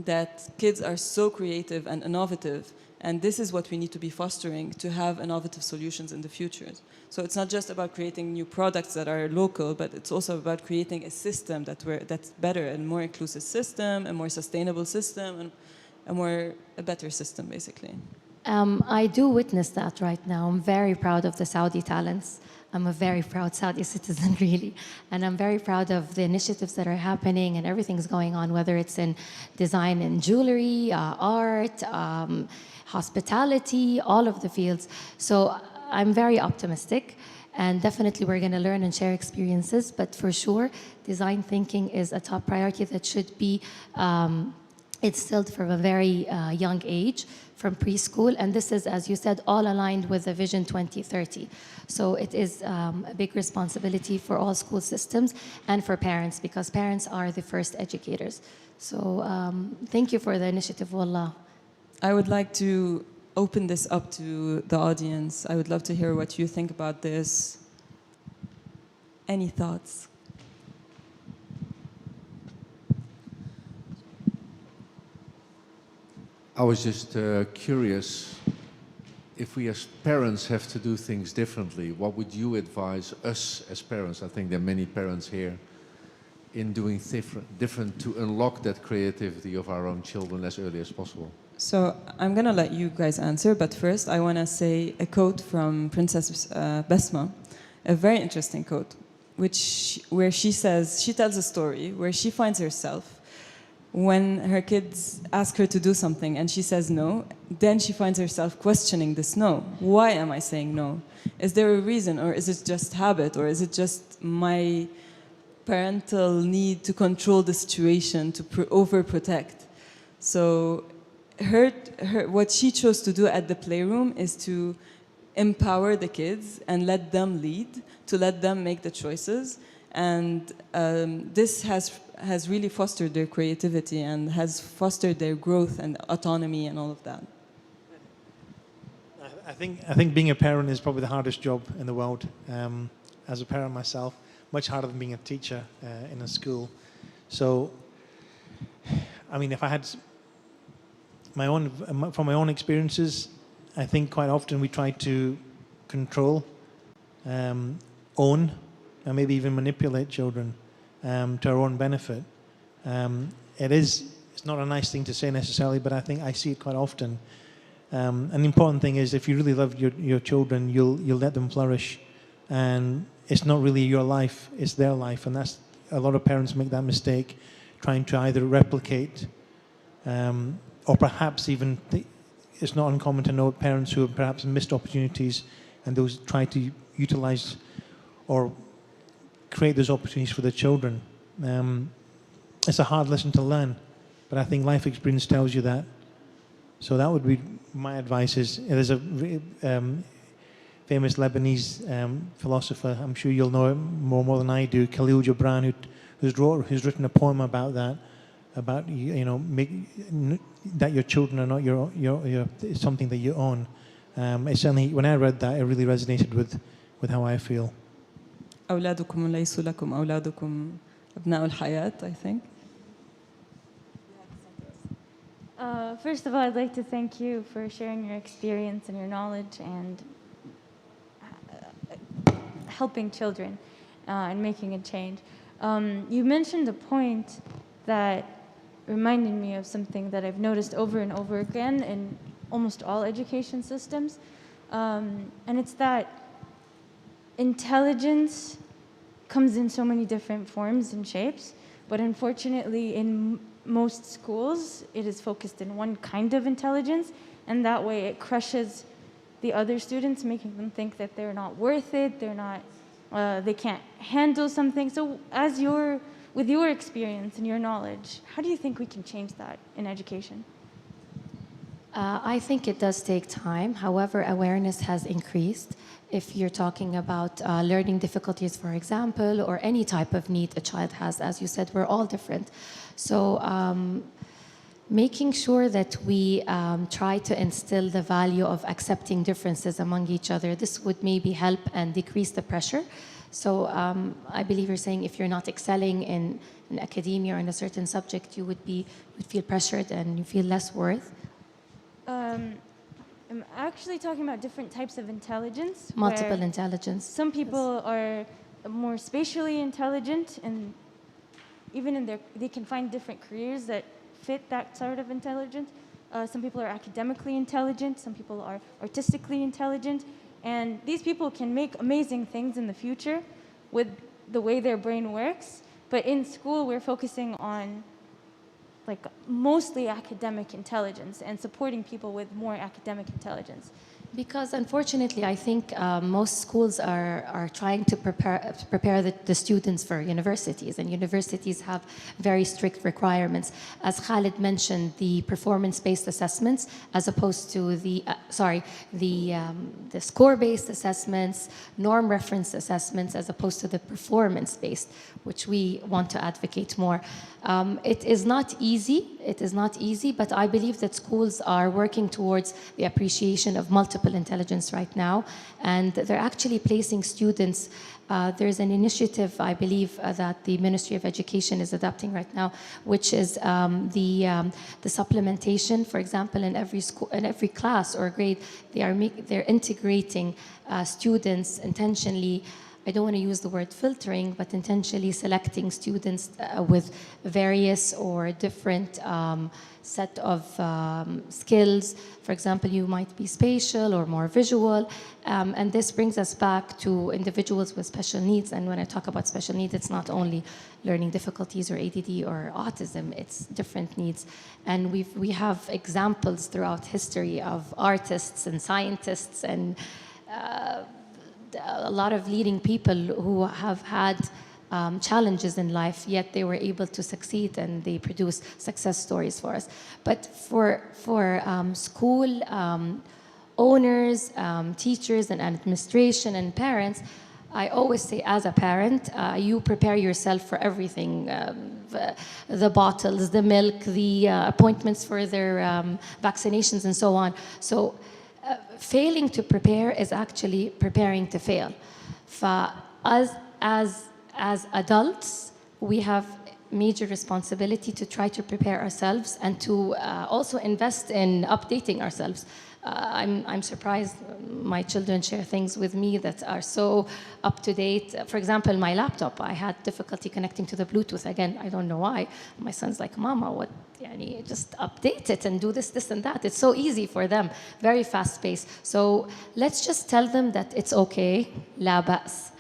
that kids are so creative and innovative, and this is what we need to be fostering to have innovative solutions in the future. So it's not just about creating new products that are local, but it's also about creating a system that's better, a more inclusive system, a more sustainable system, and a better system, basically. I do witness that right now. I'm very proud of the Saudi talents. I'm a very proud Saudi citizen, really. And I'm very proud of the initiatives that are happening and everything's going on, whether it's in design and jewelry, art, hospitality, all of the fields. So I'm very optimistic. And definitely we're going to learn and share experiences. But for sure, design thinking is a top priority that should be instilled from a very young age, from preschool, and this is, as you said, all aligned with the Vision 2030. So it is a big responsibility for all school systems and for parents, because parents are the first educators. So thank you for the initiative, Wallah. I would like to open this up to the audience. I would love to hear what you think about this. Any thoughts? I was just curious, if we as parents have to do things differently, what would you advise us as parents? I think there are many parents here in doing different to unlock that creativity of our own children as early as possible. So I'm going to let you guys answer, but first I want to say a quote from Princess Besma, a very interesting quote, where she tells a story where she finds herself when her kids ask her to do something and she says no, then she finds herself questioning this no. Why am I saying no? Is there a reason, or is it just habit, or is it just my parental need to control the situation, to overprotect? So what she chose to do at the playroom is to empower the kids and let them lead, to let them make the choices. And this has really fostered their creativity and has fostered their growth and autonomy and all of that. I think being a parent is probably the hardest job in the world. As a parent myself, much harder than being a teacher in a school. So, I mean, if I had from my own experiences, I think quite often we try to control, own, and maybe even manipulate children to our own benefit. It's not a nice thing to say necessarily, but I think I see it quite often. An important thing is, if you really love your children, you'll let them flourish, and it's not really your life, it's their life, and that's a lot of parents make that mistake, trying to either replicate or perhaps even it's not uncommon to know parents who have perhaps missed opportunities and those try to utilize or create those opportunities for their children. It's a hard lesson to learn, but I think life experience tells you that. So that would be my advice. There's a famous Lebanese philosopher, I'm sure you'll know him more than I do, Khalil Gibran, who's written a poem about that, about that your children are not it's something that you own. It's certainly, when I read that, it really resonated with how I feel. أولادكم ليسوا لكم أولادكم أبناء الحياة, I think. First of all, I'd like to thank you for sharing your experience and your knowledge and helping children and making a change. You mentioned a point that reminded me of something that I've noticed over and over again in almost all education systems. And it's that intelligence comes in so many different forms and shapes, but unfortunately in most schools it is focused in one kind of intelligence, and that way it crushes the other students, making them think that they're not worth it, they can't handle something. So with your experience and your knowledge, how do you think we can change that in education? I think it does take time. However, awareness has increased. If you're talking about learning difficulties, for example, or any type of need a child has, as you said, we're all different. So making sure that we try to instill the value of accepting differences among each other, this would maybe help and decrease the pressure. So I believe you're saying if you're not excelling in academia or in a certain subject, you would feel pressured and you feel less worth. I'm actually talking about different types of intelligence. Multiple intelligence. Some people are more spatially intelligent, and even they can find different careers that fit that sort of intelligence. Some people are academically intelligent, some people are artistically intelligent, and these people can make amazing things in the future with the way their brain works. But in school, we're focusing on mostly academic intelligence and supporting people with more academic intelligence. Because unfortunately, I think most schools are trying to prepare the students for universities, and universities have very strict requirements. As Khalid mentioned, the performance-based assessments, as opposed to the score-based assessments, norm reference assessments, as opposed to the performance-based, which we want to advocate more. It is not easy. It is not easy, but I believe that schools are working towards the appreciation of multiple intelligence right now, and they're actually placing students. There's an initiative, I believe, that the Ministry of Education is adopting right now, which is the supplementation. For example, in every school, in every class or grade, they're integrating students intentionally. I don't want to use the word filtering, but intentionally selecting students with various or different set of skills. For example, you might be spatial or more visual. And this brings us back to individuals with special needs. And when I talk about special needs, it's not only learning difficulties or ADD or autism, it's different needs. And we have examples throughout history of artists and scientists and a lot of leading people who have had challenges in life, yet they were able to succeed and they produce success stories for us. But for school owners, teachers and administration and parents, I always say as a parent, you prepare yourself for everything, the bottles, the milk, the appointments for their vaccinations and so on. So failing to prepare is actually preparing to fail. As adults, we have major responsibility to try to prepare ourselves and to also invest in updating ourselves. I'm surprised my children share things with me that are so up to date. For example, my laptop, I had difficulty connecting to the Bluetooth. Again, I don't know why. My son's like, Mama, what? Just update it and do this, this, and that. It's so easy for them, very fast paced. So let's just tell them that it's okay, la ba's.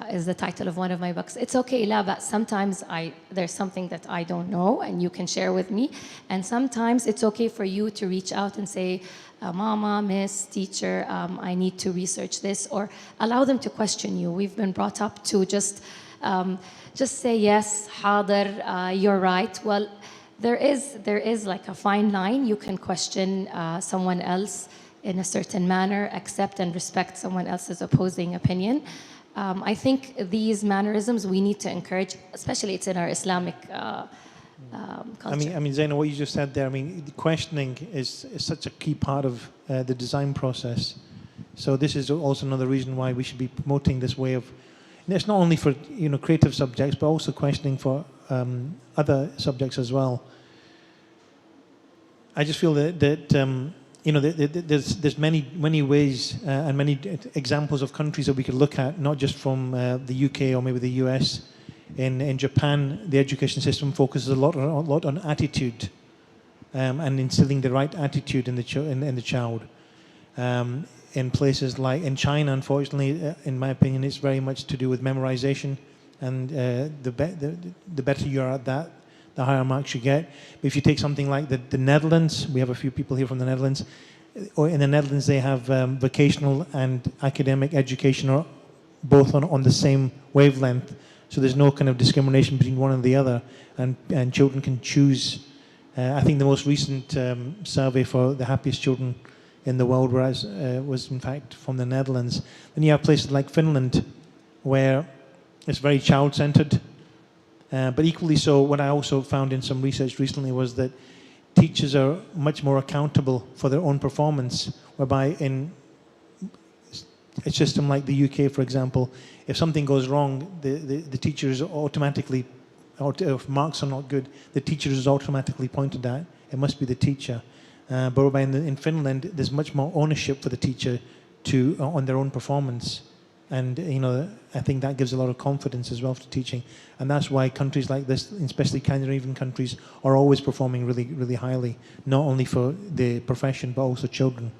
is the title of one of my books. It's okay, la, but sometimes there's something that I don't know and you can share with me. And sometimes it's okay for you to reach out and say, Mama, Miss, Teacher, I need to research this, or allow them to question you. We've been brought up to just say yes, حاضر, you're right. Well, there is like a fine line. You can question someone else in a certain manner, accept and respect someone else's opposing opinion. I think these mannerisms we need to encourage, especially it's in our Islamic culture. I mean, Zaina, what you just said there, I mean, the questioning is such a key part of the design process. So this is also another reason why we should be promoting this way of, and it's not only for creative subjects, but also questioning for other subjects as well. I just feel that there's many ways and many examples of countries that we could look at, not just from the UK or maybe the US. In Japan, the education system focuses a lot on attitude and instilling the right attitude in the child. In places like in China, unfortunately, in my opinion, it's very much to do with memorization, and the better you are at that, the higher marks you get. But if you take something like the Netherlands, we have a few people here from the Netherlands, or in the Netherlands they have vocational and academic education are both on the same wavelength. So there's no kind of discrimination between one and the other, and children can choose. I think the most recent survey for the happiest children in the world was in fact from the Netherlands. Then you have places like Finland, where it's very child-centered. But equally so, what I also found in some research recently was that teachers are much more accountable for their own performance, whereby in a system like the UK, for example, if something goes wrong, the teacher is automatically, or if marks are not good, the teacher is automatically pointed at. It must be the teacher. But whereby in Finland, there's much more ownership for the teacher on their own performance. And I think that gives a lot of confidence as well to teaching, and that's why countries like this, especially Scandinavian countries, are always performing really, really highly, not only for the profession but also children.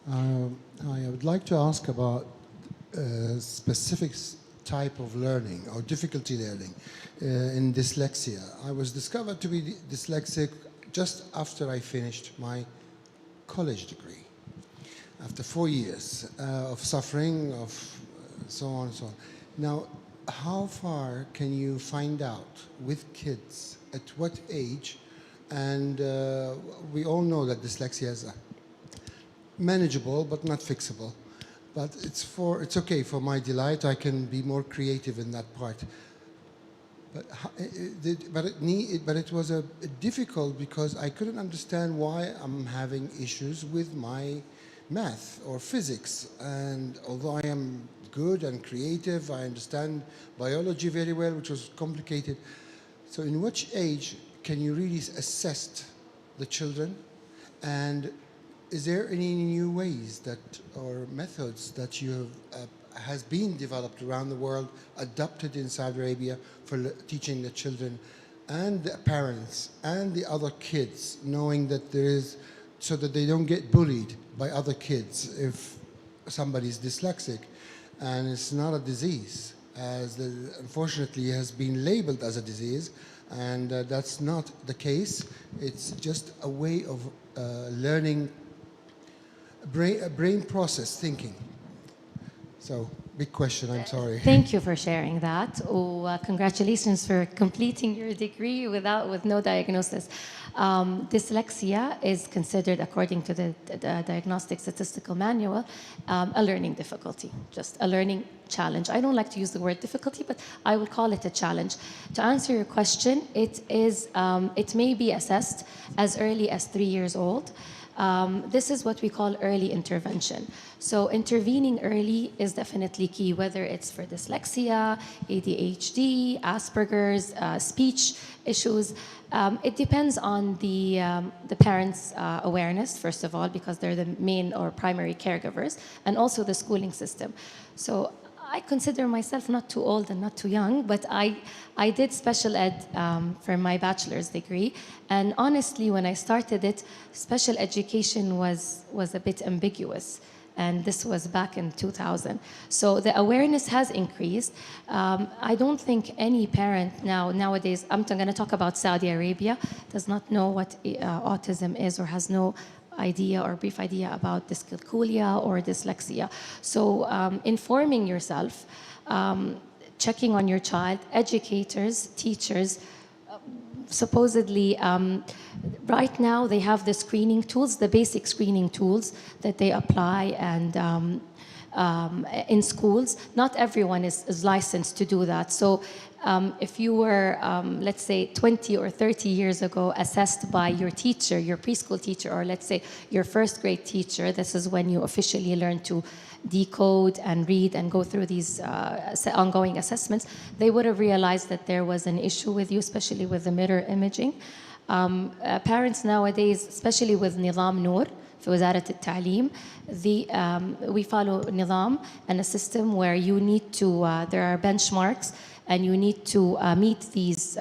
I would like to ask about specific type of learning or difficulty learning in dyslexia. I was discovered to be dyslexic just after I finished my college degree. After 4 years of suffering, of so on and so on. Now, how far can you find out with kids, at what age? And we all know that dyslexia is manageable but not fixable. But it's okay for my delight. I can be more creative in that part. But it was difficult because I couldn't understand why I'm having issues with my math or physics. And although I am good and creative, I understand biology very well, which was complicated. So in which age can you really assess the children? And is there any new ways or methods that you has been developed around the world, adopted in Saudi Arabia for teaching the children and the parents and the other kids, knowing that there is, so that they don't get bullied by other kids if somebody's dyslexic? And it's not a disease, as unfortunately has been labeled as a disease, and that's not the case. It's just a way of learning, brain process thinking. So, big question, I'm sorry. Thank you for sharing that. Congratulations for completing your degree with no diagnosis. Dyslexia is considered, according to the Diagnostic Statistical Manual, a learning difficulty, just a learning challenge. I don't like to use the word difficulty, but I would call it a challenge. To answer your question, it may be assessed as early as 3 years old. This is what we call early intervention. So intervening early is definitely key, whether it's for dyslexia, ADHD, Asperger's, speech issues. It depends on the parents' awareness, first of all, because they're the main or primary caregivers, and also the schooling system. So I consider myself not too old and not too young, but I did special ed for my bachelor's degree. And honestly, when I started it, special education was a bit ambiguous. and this was back in 2000. So the awareness has increased. I don't think any parent nowadays, I'm going to talk about Saudi Arabia, does not know what autism is or has no idea or brief idea about dyscalculia or dyslexia. So informing yourself, checking on your child, educators, teachers, supposedly right now they have the screening tools, the basic screening tools that they apply and in schools. Not everyone is licensed to do that. So if you were, let's say, 20 or 30 years ago assessed by your teacher, your preschool teacher, or let's say your first grade teacher, this is when you officially learn to decode and read and go through these ongoing assessments, they would have realized that there was an issue with you, especially with the mirror imaging. Parents nowadays, especially with Nizam Noor, في وزارة التعليم, we follow Nizam and a system where you need to, there are benchmarks and you need to meet these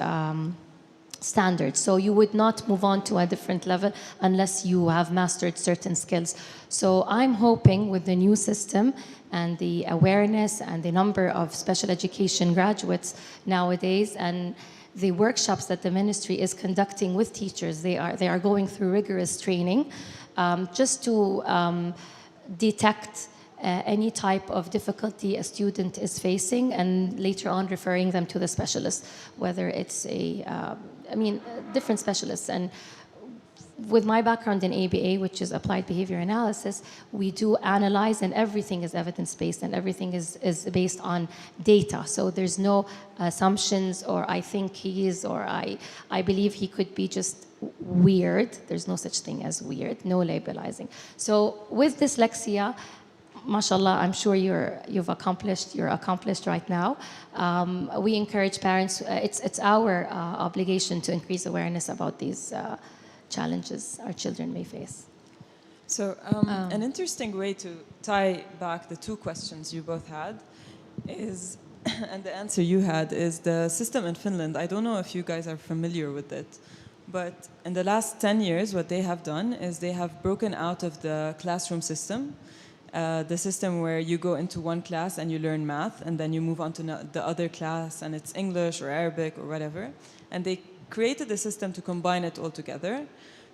standards. So you would not move on to a different level unless you have mastered certain skills. So I'm hoping with the new system and the awareness and the number of special education graduates nowadays and the workshops that the ministry is conducting with teachers, they are going through rigorous training just to detect any type of difficulty a student is facing and later on referring them to the specialist, whether it's different specialists. And with my background in ABA, which is applied behavior analysis, we do analyze and everything is evidence-based and everything is based on data. So there's no assumptions or I think he is or I believe he could be just weird. There's no such thing as weird, no labelizing. So with dyslexia, mashallah, I'm sure you're accomplished right now. We encourage parents, it's our obligation to increase awareness about these challenges our children may face. So an interesting way to tie back the two questions you both had is, and the answer you had is the system in Finland. I don't know if you guys are familiar with it, but in the last 10 years, what they have done is they have broken out of the classroom system, the system where you go into one class and you learn math, and then you move on to the other class, and it's English or Arabic or whatever. And they created a system to combine it all together.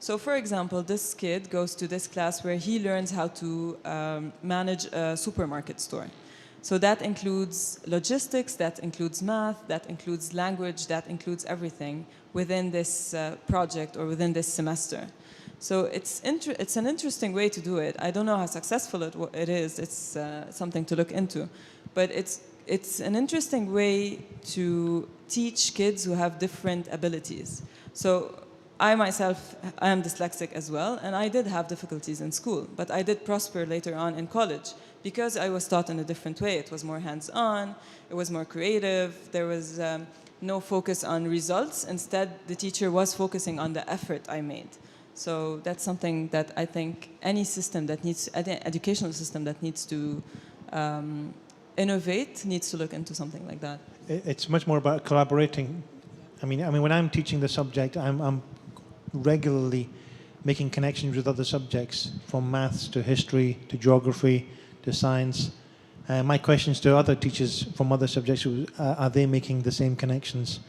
So for example, this kid goes to this class where he learns how to manage a supermarket store. So that includes logistics, that includes math, that includes language, that includes everything within this project or within this semester. So it's an interesting way to do it. I don't know how successful it is. It's something to look into. But it's an interesting way to teach kids who have different abilities. So I myself, I am dyslexic as well, and I did have difficulties in school, but I did prosper later on in college because I was taught in a different way. It was more hands-on, it was more creative, there was no focus on results. Instead, the teacher was focusing on the effort I made. So that's something that I think any system that needs, any educational system that needs to innovate needs to look into something like that. It's much more about collaborating. I mean, when I'm teaching the subject, I'm regularly making connections with other subjects, from maths to history to geography to science. My questions to other teachers from other subjects, are they making the same connections?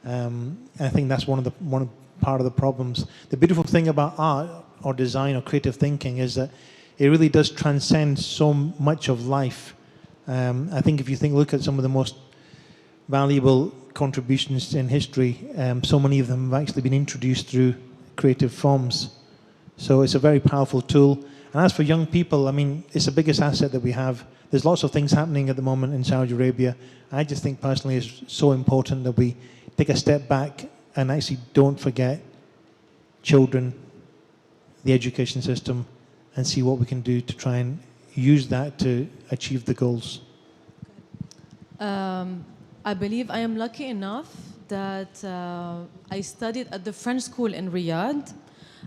I think that's one part of the problems. The beautiful thing about art or design or creative thinking is that it really does transcend so much of life. I think if you look at some of the most valuable contributions in history, so many of them have actually been introduced through creative forms. So it's a very powerful tool. And as for young people, I mean, it's the biggest asset that we have. There's lots of things happening at the moment in Saudi Arabia. I just think personally it's so important that we take a step back and actually don't forget children, the education system, and see what we can do to try and use that to achieve the goals. I believe I am lucky enough that I studied at the French school in Riyadh,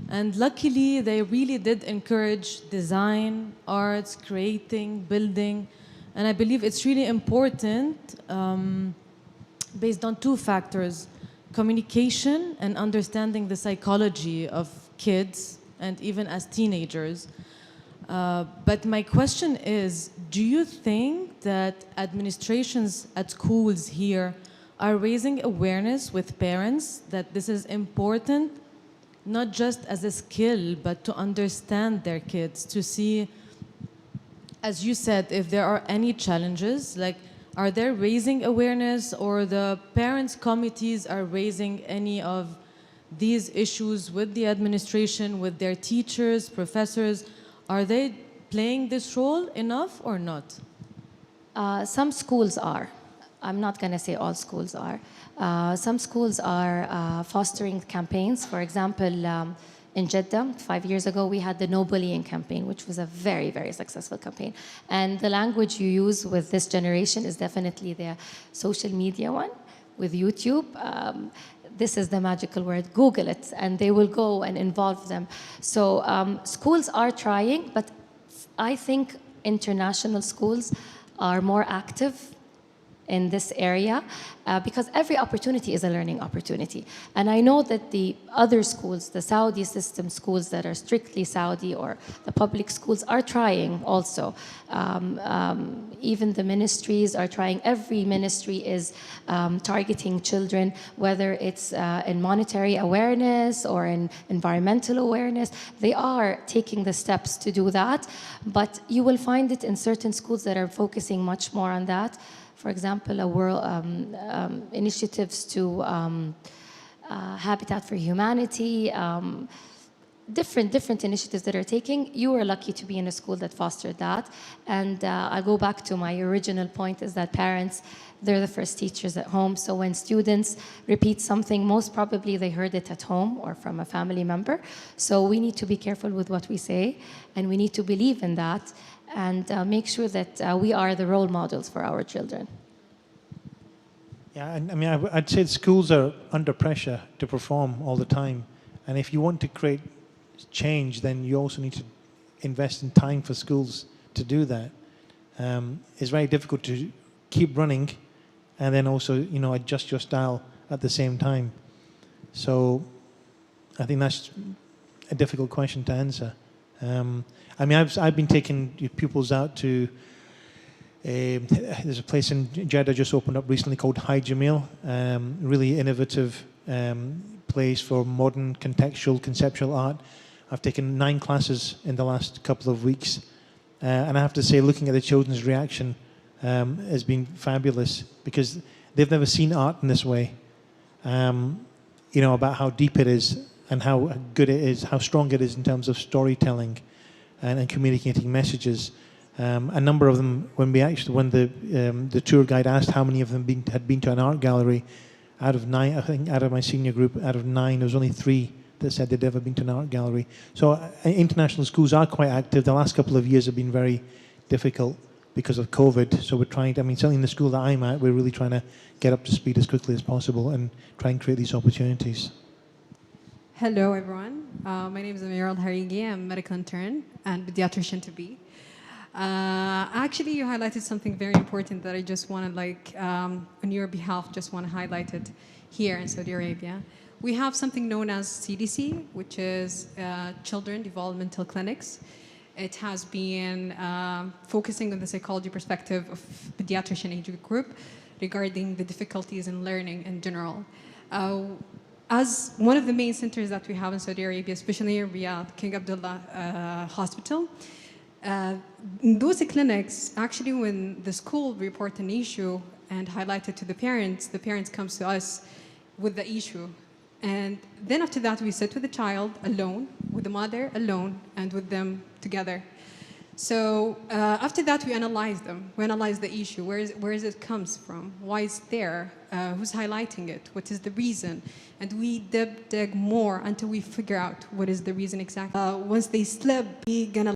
and luckily they really did encourage design, arts, creating, building, and I believe it's really important based on two factors: communication and understanding the psychology of kids and even as teenagers. But my question is, do you think that administrations at schools here are raising awareness with parents that this is important, not just as a skill, but to understand their kids, to see, as you said, if there are any challenges, like are they raising awareness, or the parents' committees are raising any of these issues with the administration, with their teachers, professors? Are they playing this role enough or not? Some schools are. I'm not going to say all schools are. Some schools are fostering campaigns. For example, in Jeddah, 5 years ago, we had the No Bullying campaign, which was a very, very successful campaign. And the language you use with this generation is definitely the social media one, with YouTube. This is the magical word, Google it, and they will go and involve them. So schools are trying, but I think international schools are more active in this area because every opportunity is a learning opportunity. And I know that the other schools, the Saudi system schools that are strictly Saudi, or the public schools, are trying also. Even the ministries are trying. Every ministry is targeting children, whether it's in monetary awareness or in environmental awareness. They are taking the steps to do that, but you will find it in certain schools that are focusing much more on that. For example, initiatives to Habitat for Humanity, different initiatives that are taking. You are lucky to be in a school that fostered that. And I go back to my original point, is that parents, they're the first teachers at home. So when students repeat something, most probably they heard it at home or from a family member. So we need to be careful with what we say, and we need to believe in that, and make sure that we are the role models for our children. Yeah, I mean, I'd say schools are under pressure to perform all the time. And if you want to create change, then you also need to invest in time for schools to do that. It's very difficult to keep running and then also, you know, adjust your style at the same time. So I think that's a difficult question to answer. I mean, I've been taking pupils out to there's a place in Jeddah just opened up recently called Hi Jamil, really innovative place for modern contextual conceptual art. I've taken 9 classes in the last couple of weeks, and I have to say, looking at the children's reaction has been fabulous, because they've never seen art in this way. You know, about how deep it is and how good it is, how strong it is in terms of storytelling and communicating messages. A number of them, when the tour guide asked how many of them had been to an art gallery, out of 9, I think, out of my senior group, out of 9, there was only 3 that said they'd ever been to an art gallery. So international schools are quite active. The last couple of years have been very difficult because of COVID. So we're trying to, I mean, certainly in the school that I'm at, we're really trying to get up to speed as quickly as possible and try and create these opportunities. Hello, everyone. My name is Amira Al-Harigi. I'm a medical intern and pediatrician to be. Actually, you highlighted something very important that I just want to, on your behalf, just want to highlight it here in Saudi Arabia. We have something known as CDC, which is Children Developmental Clinics. It has been focusing on the psychology perspective of pediatrician age group regarding the difficulties in learning in general. As one of the main centers that we have in Saudi Arabia, especially in Riyadh, King Abdullah Hospital, in those clinics, actually when the school report an issue and highlight it to the parents comes to us with the issue. And then after that, we sit with the child alone, with the mother alone, and with them together. So after that, we analyze them. We analyze the issue. Where is it comes from? Why is it there? Who's highlighting it? What is the reason? And we dig more until we figure out what is the reason exactly. Once they slip, we gonna